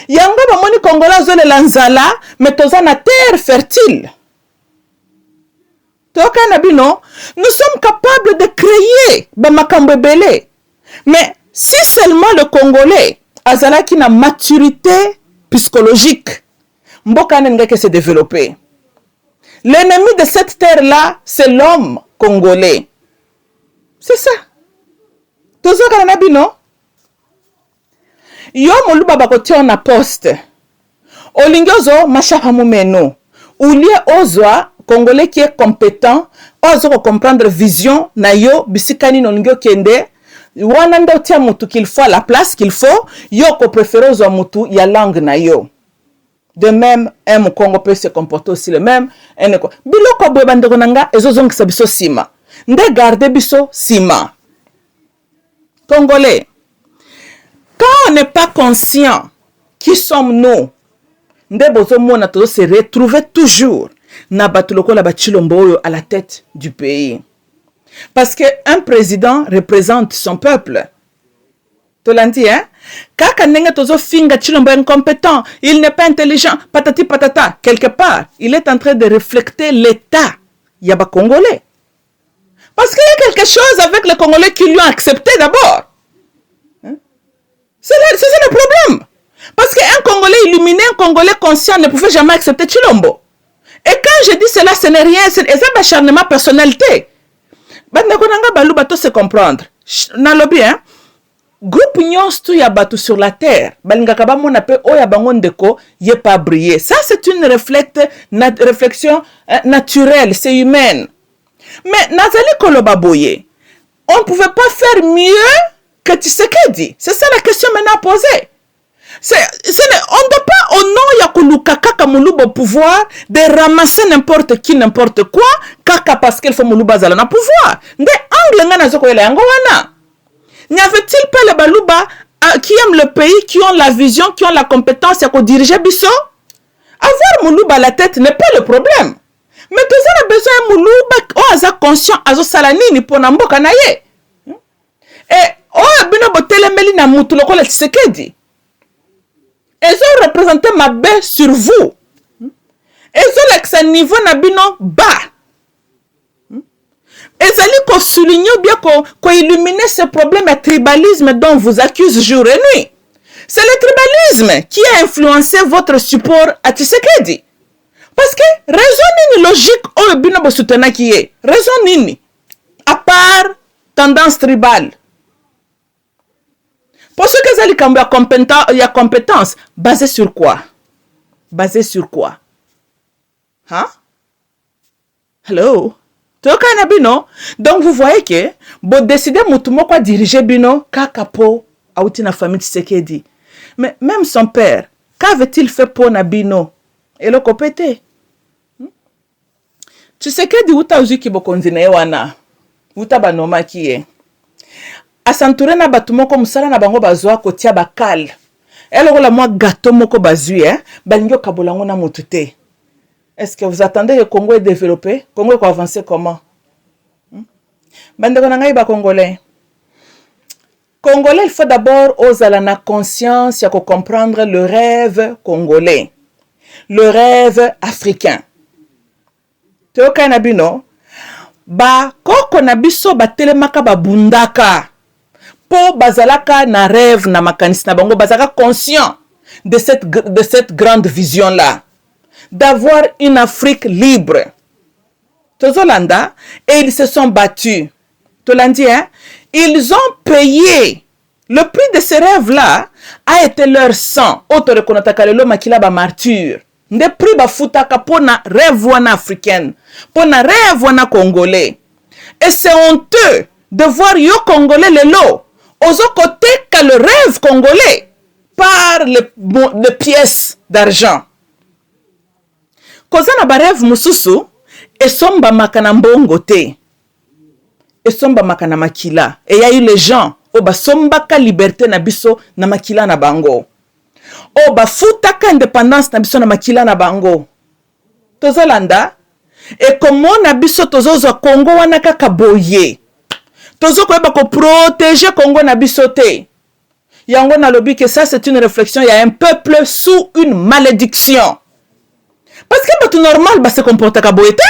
Yango bomoni Congolais zolela nzala mais tozana terre fertile. Toka na bino, nous sommes capables de créer bamakambo belé. Mais si seulement le Congolais azalaki na maturité psychologique, mboka nengeke se développer. L'ennemi de cette terre-là, c'est l'homme congolais. C'est ça. Tozo karanabi non? Yo moluba bakotia na poste. Olingozo machapa mumeno. Oulie ozwa congolais qui est compétent, ozo comprendre vision na yo bisikani no lingyo kende. Wana ndo tia mutu qu'il faut à la place qu'il faut, yo ko préférer ozwa mutu ya langue na yo. De même, un Congo peut se comporter aussi le même. Biloko boye bandeko nanga ezozong sabiso sima. Nde garde biso sima. Congolais, quand on n'est pas conscient qui sommes-nous, nde bozo mona tozo se retrouver toujours na batuloko la bachilombo à la tête du pays. Parce que un président représente son peuple. Tolandi, hein? Kaka nenge tozo finga chilombo incompétent, il n'est pas intelligent, patati patata. Quelque part, il est en train de refléter l'état yaba congolais. Parce qu'il y a quelque chose avec les Congolais qui lui ont accepté d'abord. Hein? C'est le problème. Parce qu'un Congolais illuminé, un Congolais conscient ne pouvait jamais accepter Chilombo. Et quand je dis cela, ce n'est rien, c'est un acharnement personnalité. Bandekonanga balu bato se comprendre. Nalobi, hein? Groupe nyonso ya batu sur la terre, balingaka ba mona pe oya bango ndeko ye pas briller. Ça c'est une réflexion naturelle, c'est humaine. Mais nazali koloba boye, on ne pouvait pas faire mieux que Tshisekedi. C'est ça la question maintenant posée. On ne doit pas au nom ya kuluka kaka muluba au pouvoir de ramasser n'importe qui n'importe quoi kaka parce qu'il faut muluba zala na pouvoir nde angle nga nazoko yela yango wana. N'y avait-il pas les baluba qui aiment le pays, qui ont la vision, qui ont la compétence à diriger biso? Avoir muluba à la tête n'est pas le problème. Mais tous on a besoin de muluba o aza conscient azo salanini pona mboka na ye. Et o bino botelemeli na mutu lokola Tshisekedi. Ils ont représenté ma baie sur vous. Ils ont l'excès niveau na bino bas. Ils allaient souligner bien qu'on illuminer ce problème de tribalisme dont on vous accuse jour et nuit. C'est le tribalisme qui a influencé votre support à Tshisekedi. Parce que raison nini logique au bino bo soutena qui est. Raison nini. À part tendance tribale. Pour ceux qui ont la compétence, basée sur quoi? Basée sur quoi? Hein? Hello? Donc vous voyez que vous décidez de diriger Bino kakapo auti na famille Tshisekedi. Mais même son père, qu'avait-il fait pour Nabino? Et le copété. Tshisekedi uta uzuki bokonzine wana. Uta banoma kiye. Asanture na batu moko musala na bango bazwa kotia bakal. Eloko la moi gâteau moko bazui balingyo kabolango na mutute. Est-ce que vous attendez que le Congo est développé? Congo est avancé comment? Bandeko na ngai ba Congolais. Congolais, il faut d'abord oser la conscience ya ko comprendre le rêve congolais. Le rêve africain. Toka na bino ba koko na biso ba telemaka ba bundaka. Po bazalaka na rêve na makanisi na bango bazaka conscient de cette grande vision là d'avoir une Afrique libre. Tozolanda et ils se sont battus. Tolandi hein, ils ont payé le prix de ce rêve là a été leur sang. Auto rekonataka lelo makila ba martyr. Nde prix ba futaka pona rêve wana africaine, pona rêve wana congolais. Et c'est honteux de voir yo congolais lelo aux côtés que le rêve congolais par les pièces d'argent. Kozana ba rêve mususu esomba makana mbongo te. Esomba makana makila. Et y a eu les gens au basomba ka liberté na biso na makila na bango. O ba futaka indépendance na biso na makila na bango. Tozolanda et comment na biso tozozo Congo wana kaka boye. Tozo koyeba ko protéger Congo na biso te. Yango na lobi que ça c'est une réflexion, il y a un peuple sous une malédiction. Parce que tout normal ba se comporter ka boye te.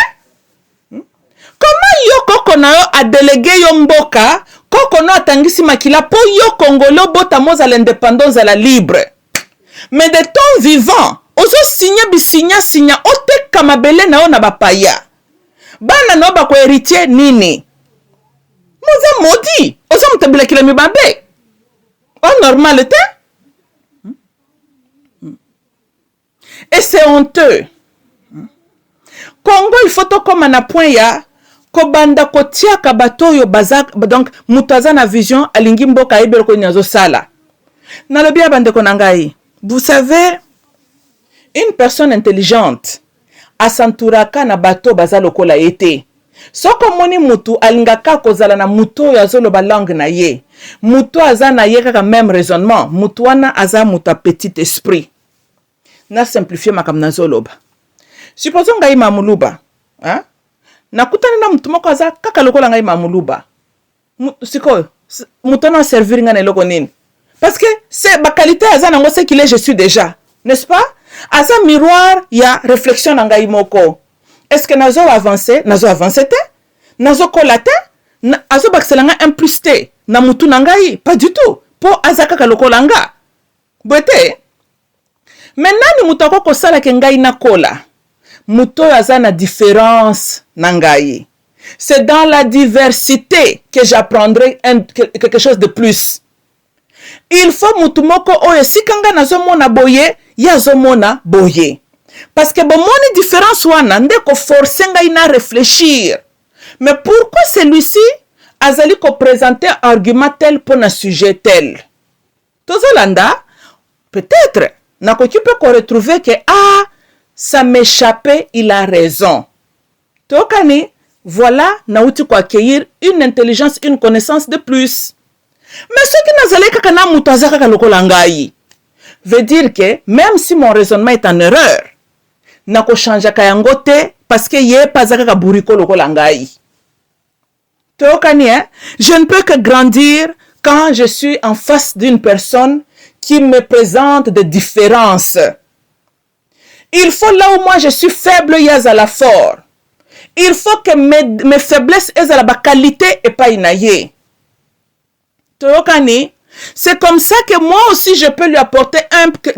Comment yo koko na yo a délégué yo mboka, koko na atangisi makila po yo Congolo bota moza l'indépendance à la libre. Mais de ton vivant, ozo signa ote kamabele na yo na bapaya. Bana no ba ko héritier nini? Moza modi, ozo mtebile kila mibabe. Oh normal te? Et c'est honteux. Congo il faut to comme na point ya kobanda kotia kabato yo bazak donc mutaza na vision alingi mboka ibelo ko nyazo sala. Na lobi abandeko na ngai. Vous savez, une personne intelligente asanturaka na bato bazalo kola ete. Soko moni mutu alingaka kozala na mutu ya zolo ba langue na ye. Mutu aza na ye kaka même raisonnement. Mutu wana aza muta petit esprit. Na simplifier makam na zoloba. Supposons ngai mamuluba, hein? Nakutana na mutu moko aza kaka lokola ngai mamuluba. Siko mutu na servir nga na eloko nini? Parce que c'est ma qualité aza nango ce qu'il est, je suis déjà, n'est-ce pas? Aza miroir ya réflexion na ngai moko. Est-ce que nazo avancer te? Nazo kolate? Azo bakselanga implicité na mutu na ngai? Pas du tout. Po aza kaka lokola nga. Boete. Maintenant ni mutu akoko sala ke ngai na kola. Muto aza na différence na ngai. C'est dans la diversité que j'apprendrai quelque chose de plus. Il faut mutu moko oyo sikanga nazo mona boye, yazo mona boye. Parce que bon moni différence wana ndeko forcer ngai na réfléchir. Mais pourquoi celui-ci azali ko présenter argument tel pour un sujet tel? Tozolanda peut-être na ko tu peux ko retrouver que ça m'échappait, il a raison. Tokani, voilà, nauti ko accueillir une intelligence, une connaissance de plus. Mais ce qui n'a zalé kaka na mutu azaka ka lokola ngai, veut dire que même si mon raisonnement est en erreur, nako chanja ka yango te parce que ye pazaka ka buriko lokola ngai. Tokani, hein? Je ne peux que grandir quand je suis en face d'une personne qui me présente des différences. Il faut là où moi je suis faible, yazala fort. Il faut que mes faiblesses aient la qualité et pas inaye. Tokani, c'est comme ça que moi aussi je peux lui apporter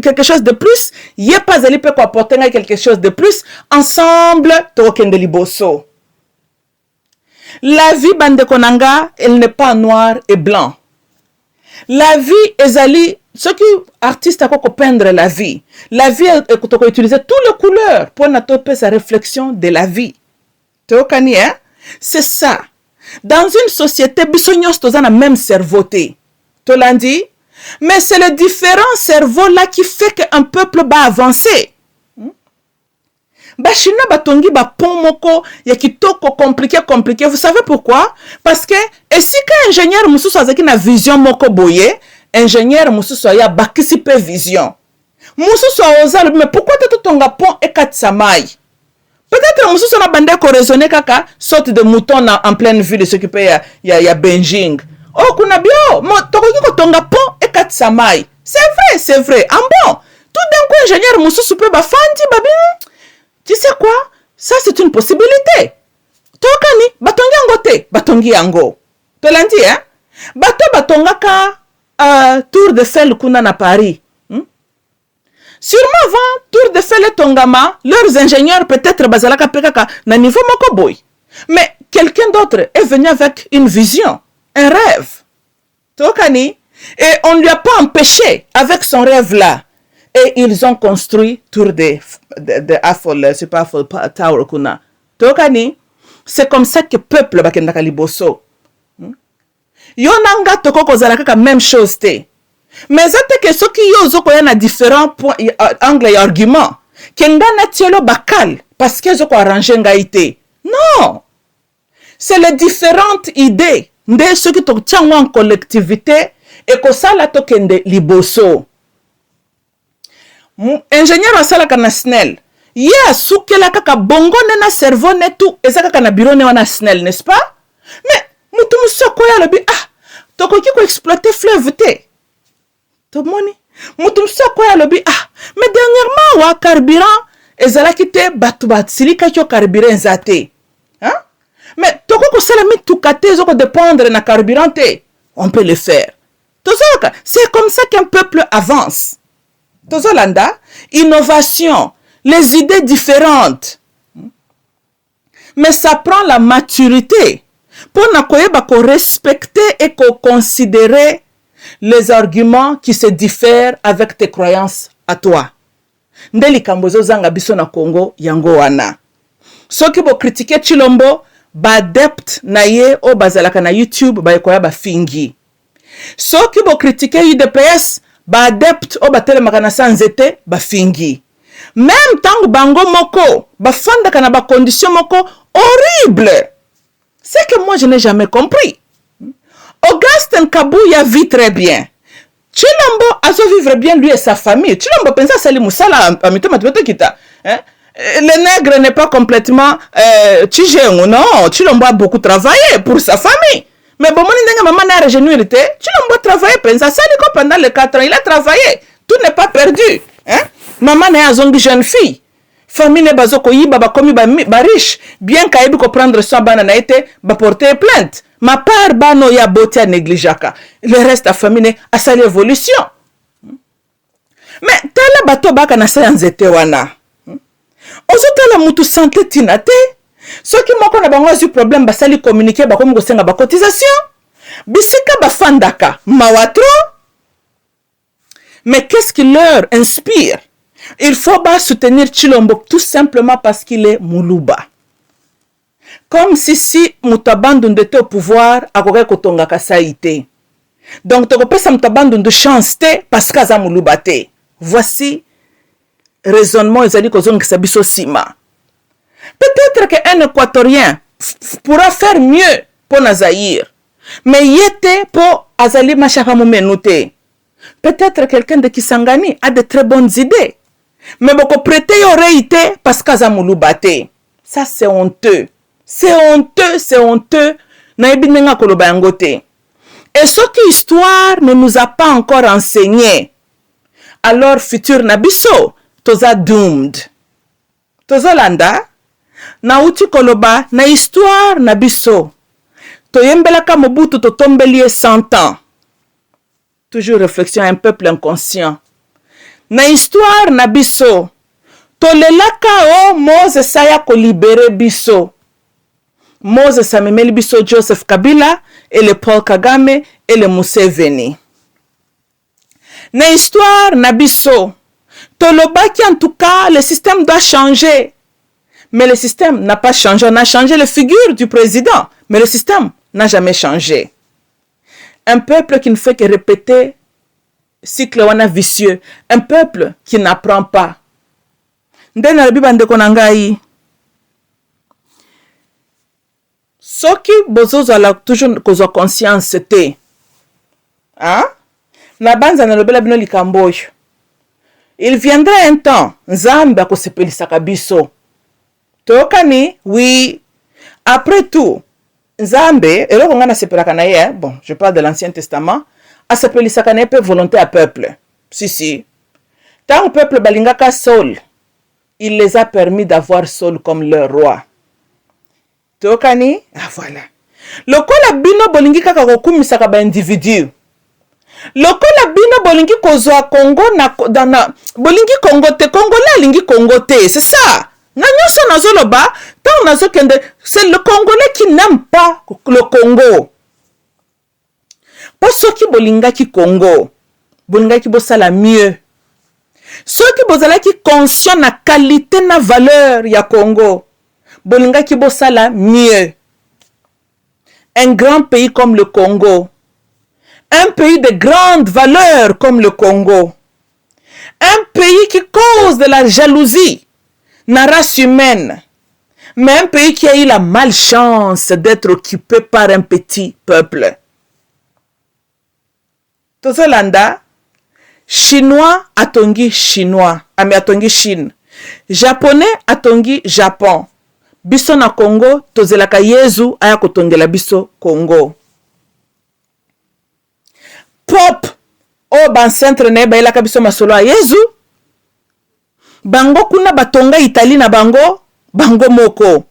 quelque chose de plus. Yé pas ali peut apporter quelque chose de plus. Ensemble, Tokende liboso. La vie bande konanga, elle n'est pas noir et blanc. La vie ezali, ceux qui artistes à peindre la vie est utiliser toutes les couleurs pour n'attoper sa réflexion de la vie. Tokani, hein? C'est ça. Dans une société, bisognos toza na même cerveau te. Tolandi, mais c'est le différent cerveau là qui fait qu'un peuple va avancer. Bachina batongi ba pont moko ya kitoko compliqué. Vous savez pourquoi? Parce que et si qu'un ingénieur mususu azaki na vision moko boye, ingénieur mususu ya bakisi pe vision. Mususu ozal mais pourquoi tu tonga pont et katsamai? Peut-être mususu na bande ko raisonner kaka sorte de mouton en pleine ville s'occuper ya Beijing. Oh kuna bio, mo tokoki ko tonga pont et katsamai. C'est vrai. En bon, tout d'un coup ingénieur mususu pe ba fandi babi. Tu sais quoi? Ça, c'est une possibilité. Tokani, batongi yango te, batongi yango. Tolandi, hein? Batonga ka Tour de Eiffel kuna na Paris. Sûrement avant Tour de Eiffel et Tongama, leurs ingénieurs peut-être bazalaka pekaka na niveau moko boy. Mais quelqu'un d'autre est venu avec une vision, un rêve. Tokani, et on ne lui a pas empêché avec son rêve-là. Et ils ont construit Tour de Eiffel, c'est pas Eiffel Tower kuna. Tokani, c'est comme ça que peuple bakendaka liboso. Yonanga toko kozalaka ka même chose te. Mais zate que ceux qui yozo ko yana différents points angle et argument. Kenga na tielo bakal parce que zoko arranger ngaite. Non. C'est les différentes idées de ceux qui to tianwa en collectivité et ko sala tokende liboso. Ingénieur asalaka na SNEL. Ye asukela kaka bongo na cerveau netu ezaka na bureau ne wana SNEL, n'est-ce pas? Mais mutu musoko ya lobi tokoki ko exploiter fleuve te. To moni. Mutu musoko ya lobi mais dernièrement wa carburant ezalaki te batu silika kyo carburant zate. Hein? Mais toko sala mitukate zoko dépendre na carburant te. On peut le faire. Tozoka, c'est comme ça qu'un peuple avance. Tozolanda, innovation, les idées différentes. Mais ça prend la maturité pour qu'on respecter et qu'on considérer les arguments qui se diffèrent avec tes croyances à toi. Ndeli kambozo zanga biso na Congo yango wana. Soki bo critiquer Chilombo, ba adept na ye o bazalaka na YouTube ba ekoya ba fingi. Soki bo critiquer UDPS, ba adept o batele makana sanzete ba fingi. Même tant bango moko ba fanda kana ba condition moko horrible. C'est que moi je n'ai jamais compris. Augustin Kabuya vit très bien. Chilombo azo vivre bien lui et sa famille. Chilombo pensa sali musala amito matweto kita. Le nègre n'est pas complètement Tchigéon, non. Chilombo a beaucoup travaillé pour sa famille. Mais bon, maman n'a rejeté. Chilombo a travaillé pendant les 4 ans. Il a travaillé. Tout n'est pas perdu. Hein? Maman n'est pas une jeune fille. Famille n'est pas riche. Bien qu'elle puisse prendre soin de porter plainte. Ma part, bano ya botia négligaka. Le reste de la famille a sa évolution. Mais tel bateau baka na sa yanzete wana. Ozotala mutu santé tinate. Ceux qui m'ont connu bango eu problème basali communiquer ba comme gosenga ba cotisation. Bisika ba fandaka mawatro. Mais qu'est-ce qui leur inspire? Il faut pas soutenir Chilombo tout simplement parce qu'il est Moulouba. Comme si Moutabandou était au pouvoir, à quoi kotonga kasaïté. Donc, tu peux ça Moutabandou de chance parce qu'à Moulouba te. Voici raisonnement ezali kozongisa biso sima. Peut-être qu'un Équatorien pourra faire mieux pour Nazaïr, mais yete pour azali machapa momenute. Peut-être quelqu'un de Kisangani a de très bonnes idées, mais beaucoup prêter oreille parce qu'azamoulou bate. Ça c'est honteux. C'est honteux, c'est honteux. Naibinenga koloba yangote. Et ce qui histoire ne nous a pas encore enseigné. Alors futur nabiso, toza doomed. Toza landa, na uti koloba na histoire nabiso. Toyembelaka Mobutu to tombelie 100 ans. Toujours réflexion, un peuple inconscient. Na histoire nabiso. Tolelaka o Moses saya ko libérer biso. Moses amemeli biso Joseph Kabila et le Paul Kagame et le Museveni. Na histoire nabiso. Tolobaki en tout cas le système doit changer. Mais le système n'a pas changé. On a changé la figure du président. Mais le système n'a jamais changé. Un peuple qui ne fait que répéter cycle wana vicieux. Un peuple qui n'apprend pas. Ndena la Bible ndeko nangai. Soki bozozo ala toujours kozwa conscience te. Hein? Na banza na lobela bino likamboyo. Il viendra un temps, Nzambe akosepelisaka biso. Tokani, oui. Après tout, Nzambe, eloko nga na sepelaka na ye, bon, je parle de l'Ancien Testament, asepelisaka na ye pe volonté à peuple. Si. Tant le peuple balingaka Saul, il les a permis d'avoir Saul comme leur roi. Tokani, ah voilà. Lokola bino bolingi kaka kokumisaka ba individu. Lokola bino bolingi kozwa Congo na bolingi Congo te, Congolais alingi Congo te, c'est ça. Nanyoso nazoloba, tant nazokende, c'est le Congolais qui n'aime pas le Congo. Pour ceux qui bolinga ki Congo, bolinga ki bosala mieux. Ceux qui bozala ki conscient na qualité na valeur ya Congo, bolinga ki bosala mieux. Un grand pays comme le Congo, un pays de grande valeur comme le Congo, un pays qui cause de la jalousie, la race humaine, mais un pays qui a eu la malchance d'être occupé par un petit peuple. Tozolanda, Chinois atongi Chinois, ami atongi Chine, Japonais atongi Japon, biso na Congo, tozelaka Yezu aya kotongela biso Congo. Pop, o ban centre ne bailaka biso masolo a Yezu, bango kuna batonga Italie na bango moko.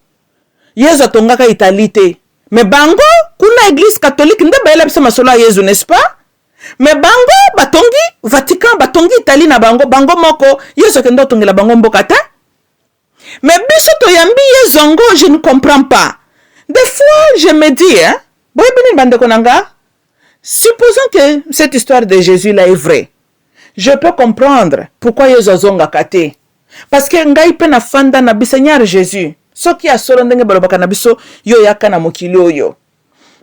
Yezu atongaka Italie te. Mais bango kuna église catholique nde baela biso masolo a Yezu, n'est-ce pas? Mais bango batongi Vatican, batongi Italie na bango moko. Yezu kendo tongela bango mboka te. Mais biso to yambi Yezu ango, je ne comprends pas. Des fois je me dis, hein, boye bini bande konanga, supposons que cette histoire de Jésus là est vraie. Je peux comprendre pourquoi Yezu azonga kate. Parce que ngai pe na fanda na Seigneur Jésus. Ce qui a solo ndenge balobaka na biso yo yaka na mokili oyo.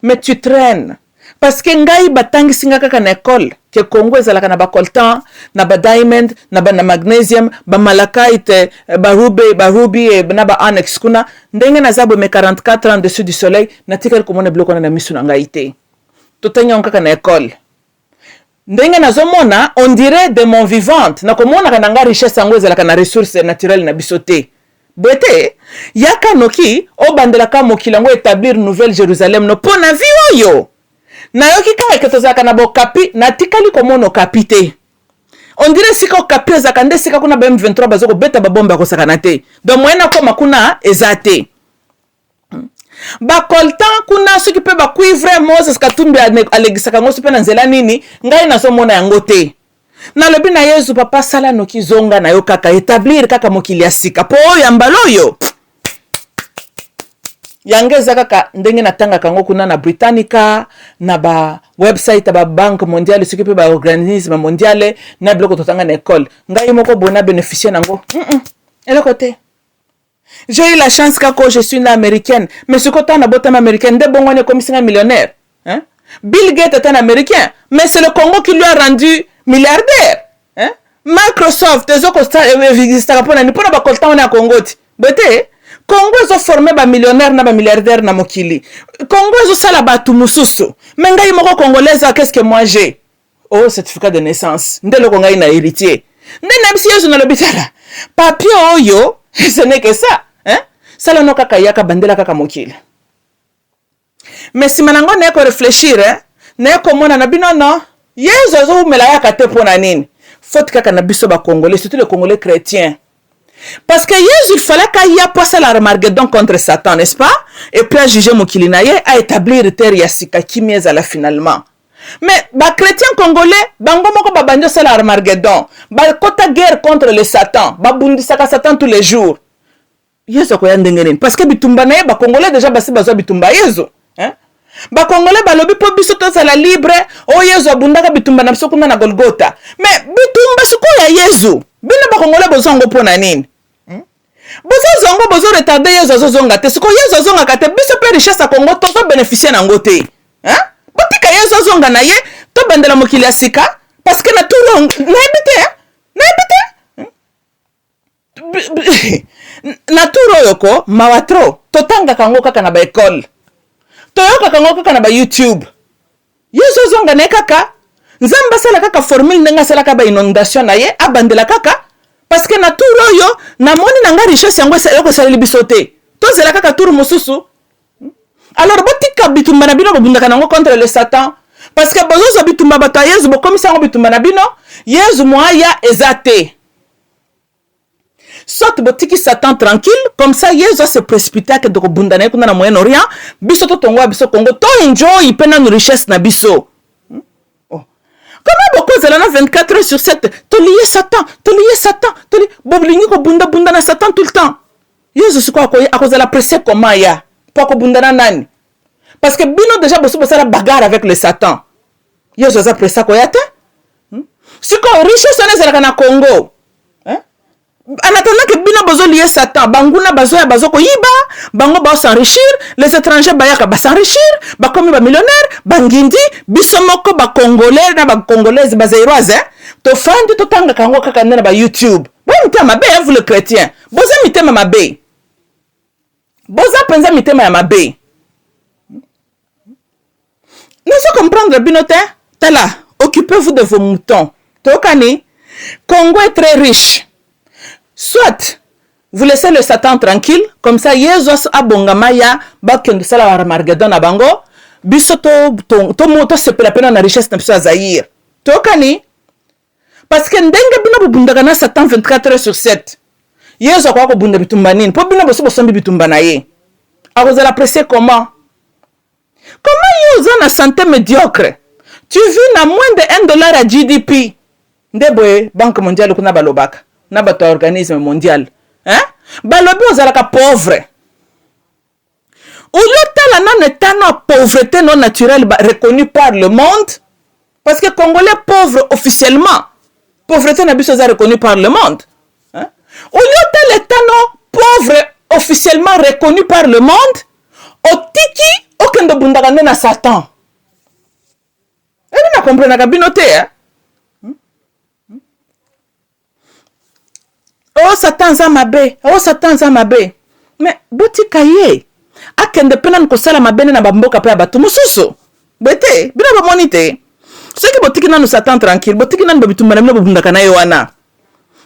Mais tu traînes. Parce que ngai batangi singa kaka na école. Que Congo ezalaka na ba coltan, na ba diamond, na ba na magnesium, ba malachite, ba ruby, na ba annex kuna. Ndenge na zabo me 44 ans dessus du soleil. Na tikali komone bloko na misu na ngai te. Totanya kaka na école. Ndenge nazomona, on dirait de mon vivante. Na komona kananga richesse yango ezalaka na ressources naturelles na bisote. Bete, yaka noki, o bandelaka mokili yango établir Nouvelle Jérusalem no pona vi oyo. Na yoki kaka ketozaka na bo kapi, na tikali komono kapite. On dirait sika okapi ezaka nde sika kuna ba M23 bazoko beta ba bomba ko sakana te. Donc moyena koma kuna ezate. Ba coltan kuna soki pe ba cuivre Moses Katumbi alegisaka ngoso pe na nzela nini ngai na somona yango te. Na lobi na Yesu papa sala noki zonga na yo kaka établir kaka mokili ya sika po ya mbaloyo. Yangeza kaka ndenge na tanga kango kuna na Britannica na ba website ba Banque Mondiale soki pe ba organisme mondiale na bloko totanga na école. Ngai moko bona bénéficier nango. Eloko te. J'ai eu la chance que je suis une américaine. Mais ce côté na botama américaine, de bon on est comme un millionnaire. Hein? Bill Gates est un américain. Mais c'est le Congo qui lui a rendu milliardaire. Hein? Microsoft existaka mpona ni mpona bakolta wana ya Congo ti bete Congo ezo forme ba millionnaire na ba milliardaire na mokili. Congo ezo sala batu mususu. Mais ngai moko congolaise, qu'est-ce que moi j'ai? Oh, certificat de naissance. Ndelo ko ngai na héritier. Ndena bisi yesu na lobitala. Papier oyo, ce n'est que ça, hein? Sala no kaka yaka bandela kaka mokili. Mais si manango ne ko réfléchir, hein? Ne ko mona na bino no. Yesu azo mela yaka te pona nini? Faut kaka na biso ba congolais, surtout les congolais chrétiens. Parce que Jésus, il fallait qu'il y ait pas la Armageddon contre Satan, n'est-ce pas? Et puis à juger Mokilinaye, à établir terre Yassika qui mise à la finalement. Mais les chrétiens congolais, bango moko babanjo c'est l'Armageddon. Ba kota guerre contre le Satan, ba bundisaka Satan tous les jours. Yesu ko yandengene parce que bitumba na ba congolais déjà basi bazo bitumba Yesu, hein? Ba congolais ba lobi po biso to la libre, o Yesu abundaka bitumba na biso kuna na Golgotha. Mais bitumba suko ya Yesu. Bino ba congolais bozongo pona nini? Bozo zongo bozo retarder Yesu zonga te. Siko Yesu zonga kate biso pe richesse a Congo to bénéficier na ngote. Hein? Botika Yesu zonga na ye to bendela mokili ya sika parce que na tout na ebite, hein? Na ebite. Na tout yoko mawatro totanga kango kaka na ba école. Toyoka kango kaka na ba YouTube. Yesu zonga na kaka nzamba sala kaka formule ndenga sala kaka ba inondation na ye abandela kaka. Parce que na tour yo na moni na nga richesse yango yoko sala bisote. To zela kaka tour mususu. Alors botika bitumba na bino bobundaka nango contre le Satan. Parce que bozo so bitumba bata Yesu bo komisa ngo bitumba na bino, Yesu moya ezate. Soit botiki Satan tranquille, comme ça Yesu se précipiter que de bunda na kuna na Moyen-Orient, biso to tongo biso Congo to enjoy pena no richesse na biso. Comment beaucoup zela na 24 heures sur 7 to lié Satan, to li boblingi ko bunda na Satan tout le temps. Yesu siko akoza la presser comment ya pour ko bunda na nani? Parce que bino déjà bosso la bagarre avec le Satan. Yesu za presser ko yata? Siko richesse na zela na Congo. Hein? En attendant que bino bozo lié Satan, banguna bazo ya bazo ko yiba, bango ba s'enrichir, les étrangers bayaka ba s'enrichir, ba comme ba millionnaire, bangindi, biso moko ba congolais na ba congolaise ba zairoise, hein? To fandi to tanga kango kaka na ba YouTube. Bon mitema be vous le chrétien. Boza mitema mabe. Boza penza mitema ya mabe. Nous allons comprendre binote, tala, occupez-vous de vos moutons. Tokani, Congo est très riche. Soit vous laissez le Satan tranquille, comme ça Yesus abongamaya bakendo sala Armageddon na bango, biso to moto se pela pena na richesse na biso Zaïre. Tokani parce que ndenge bino bundaka na Satan 24 heures sur 7. Yesu kwa ko bunda bitumba nini? Po bino boso sombi bitumba na ye. Akozala presser comment? Comment Yesu na santé médiocre? Tu vis na moins de $1 à GDP. Ndeboe Banque mondiale kuna balobaka. Na bato organisme mondial, hein? Balobi ozalaka pauvre. Ou l'autre non étant pauvreté non naturelle reconnue par le monde, parce que Congolais pauvre officiellement, pauvreté n'a pas reconnue par le monde. Hein? Ou l'autre étant pauvre officiellement reconnu par le monde, au tiki aucun de bundagane na Satan. Et vous ne comprenez pas binote, hein? Oh Satan za mabe, oh Satan za mabe. Mais botika ye. Akende pena ko sala mabene na bamboka pe abatu mususu. Bete, bina ba monite. Ce qui botiki na no Satan tranquille, botiki na babitumba na bino bundaka na wana.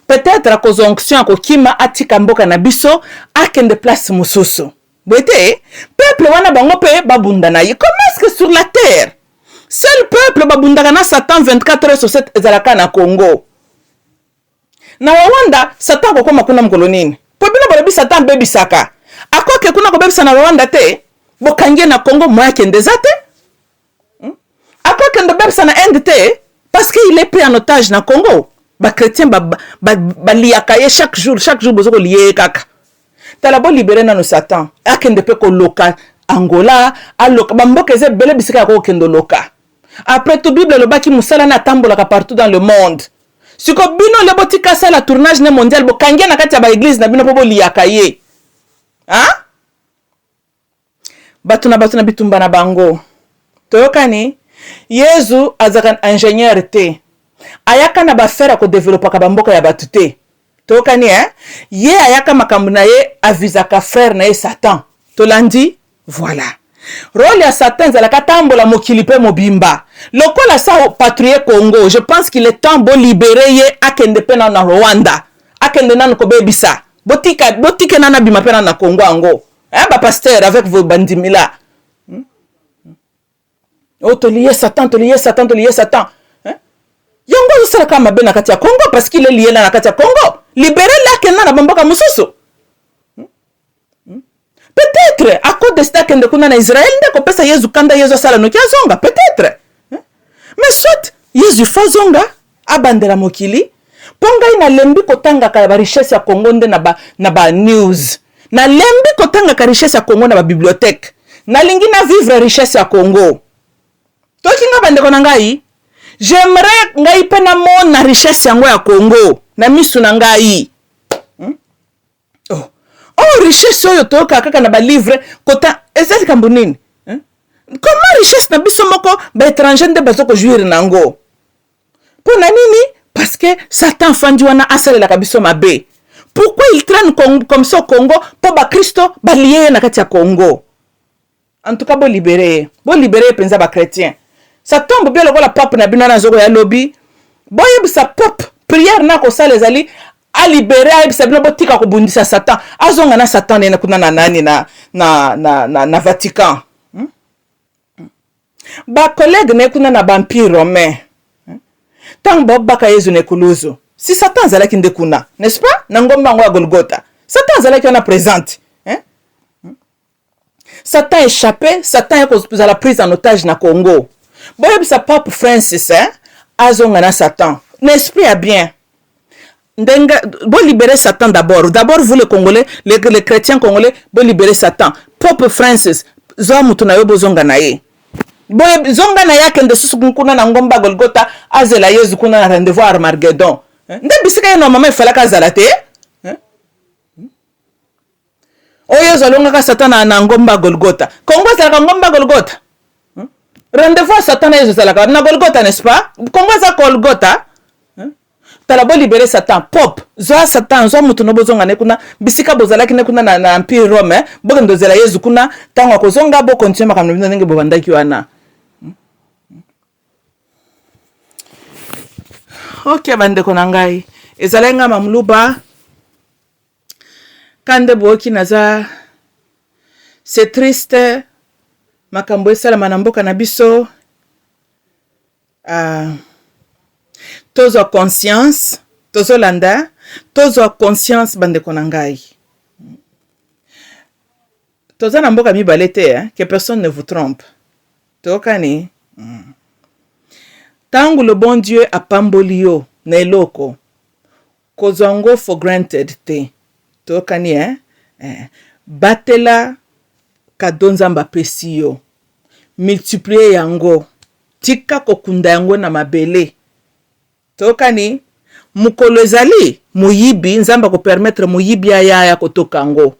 Peut-être à cause onction ko kima atika mboka na biso akende place mususu. Bete, peuple wana bango pe babunda na ye. Comment est-ce que sur la terre seul peuple babundaka na Satan 24 heures sur 7 ezalaka na Congo? Na Rwanda Satan ko koma kuna mkolo nini? Po bino bolobi Satan bebi saka. Akoke kuna ko bebisa na Rwanda te, bokangie na Congo moya kendeza te. Akoke ndo bebisa na Inde te parce que il est pris en otage na Congo. Ba chrétien ba liaka ye chaque jour bozo ko lié kaka. Tala bo libérer na no Satan. Akende pe ko loka Angola, aloka bamboka ze bele bisika ko kendo loka. Après tout Bible le baki musala na tambola ka partout dans le monde. Si ko bino le botika sa la tournage ne mondial bo kangia na kati ya ba église na bino po liaka ye. Hein? Batuna bitumba na bango. Toyokani Yesu azakan ingénieur te. ayaka na bafere ko développer ka bamboka ya batute tokani ye ayaka makambo na ye avisaka frère na ye Satan tolandi voilà rôle ya Satan ezalaka tambola mokili pe mobimba lokola sa patrouiller Congo. Je pense qu'il est temps de libérer ye akende pe na Rwanda akende nanu ko bebisa botika nana bima pe na Congo ango ba pasteur avec vos bandimila oh toliye Satan yango sala kama be na kati ya Congo parce qu'il est lié na kati ya Congo libérer la kena na bamboka mususu. Peut-être à cause de ça que nous na Israël ndeko pesa Yesu kanda Yesu sala no kiazonga peut-être mais soit Yesu fazonga abandela mokili ponga ina lembi kotanga ka richesse ya Congo nde na ba news na lembi kotanga ka richesse ya Congo na ba bibliothèque na lingi na vivre richesse ya Congo to kinga bandeko na ngai j'aimerais ngai pena mona richesse yango ya Congo na misu na ngai oh richesse oyo toka kaka na ba livre kota ezali kambo nini comment richesse na biso moko ba étranger nde bazoko jouir nango pona nini parce que Satan fandi wana asalela ka biso mabe. Pourquoi il traîne comme ça au Congo pour ba Christo ba lié na kati ya Congo. En tout cas bo libérer penza ba chrétien ça tombe bien lokola pape na bino na zoko ya lobby boye sa pop prière na ko sala ezali a libérer a ibisa bino botika ko bundisa Satan azonga na Satan na kuna na nani na Vatican ba collègue ne kuna na vampire romain tant bobaka Yesu ne kuluzo si Satan zalaki nde kuna n'est-ce pas na ngomba ngo ya Golgotha Satan zalaki na présente Satan échappé Satan est la prise en otage na Congo boye bisa Pape Francis azonga na Satan l'esprit a bien bon libérer Satan d'abord vous les Congolais les chrétiens congolais bon libérer Satan Pape Francis zo mutu na yo bozonga na ye boye zonga na yake nde susu kuna na ngomba Golgotha azela Yesu kuna na rendez-vous Armageddon nde bisika no mama ifalaka zalate oyo zalonga ka Satan na ngomba Golgotha Congo zalaka ngomba Golgotha rendez-vous Satan Yesu zalaka na Golgotha n'est-ce pas Congo za Golgotha talabo libérer Satan pop zo Satan zo mutu no bozonga ne kuna bisika bozalaki ne kuna na empire Rome bokendo zela Yesu kuna tango kozonga bo continue makambo ndenge bobandaki wana ok bandeko na ngai ezalenga mamluba kande boki naza c'est triste makambo esala na mboka na biso tozo conscience tozo landa tozo conscience bandeko na ngai tozo na mboka mibale te que personne ne vous trompe tokani tangu le bon Dieu apamboli yo na eloko kozongo for granted te tokani batela kadonzamba pesi yo multiplier yango tika kokunda yango na mabele tokani mukolo ezali muyibi nzamba ko permettre muyibi ya kotokango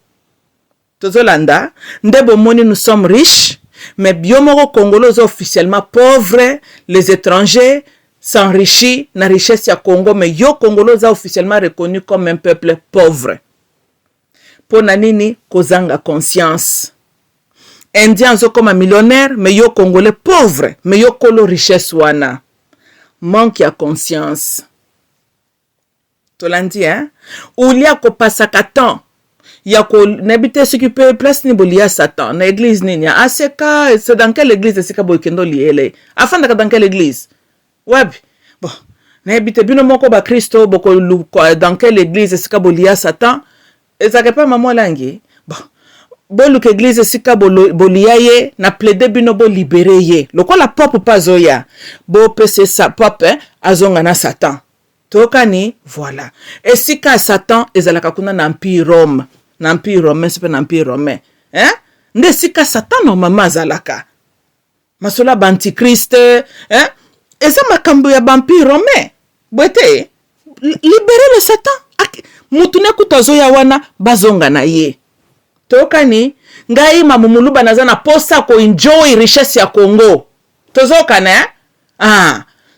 tozolanda ndebo moni nous sommes riches mais biomoko congolais officiellement pauvres les étrangers s'enrichissent na richesse ya Congo mais yo congolais officiellement reconnu comme un peuple pauvre pona nini kozanga conscience indien zo comme millionnaire mais yo congolais pauvre mais yo kolo richesse wana manque ya conscience tolandi ulia ko pasaka temps ya ko nabite s'occuper place ni bolia Satan na église nini aseka c'est dans quelle église sika boykendo liele afanda ka dans quelle église wabi bon nabite bino moko ba Kristo boko dans quelle église sika bolia Satan ezaka pa maman langi bon bolu ke église sika bolia ye na plaider bino bo libérer ye lokola pop pas zoya bo pese sa pop azonga na Satan tokani voilà et sika Satan ezalaka kuna na empire Rome na empire Romain c'est pas na empire Romain nde sika Satan no mama azalaka masola ba antichrist eza makambo ya empire Romain boete libérer le Satan mutune kutazoya wana bazonga na ye tokani ngai mamumulu banaza na posa ko enjoy richesse ya Congo tozokana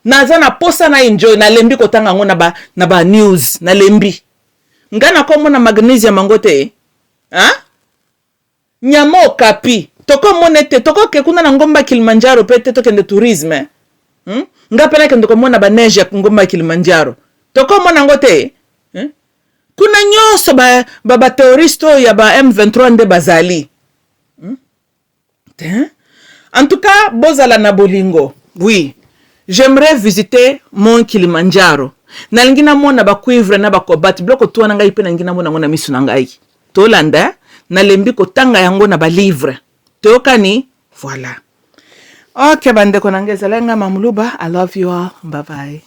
naza na posa na enjoy na lembi kotanga ngo na ba news na lembi ngana ko mona magnesium mangote nyamo kapi toko monete toko ke kuna na ngomba Kilimanjaro pete to kende tourisme ngapela kende ko mona ba neige ya ngomba Kilimanjaro toko mona ngote kuna nyoso ba terroristo ya ba M23 nde bazali en tout cas bozala na bolingo. Oui, j'aimerais visiter Mont Kilimanjaro. Nalingi na mona ba cuivre na ba cobalt bloko to na ngai pe nalingi na mona ngona misu na ngai. Tolanda na lembi ko tanga yango na ba livre. Tokani voilà. Okay bande ko nangeza lenga mamuluba. I love you all. Bye bye.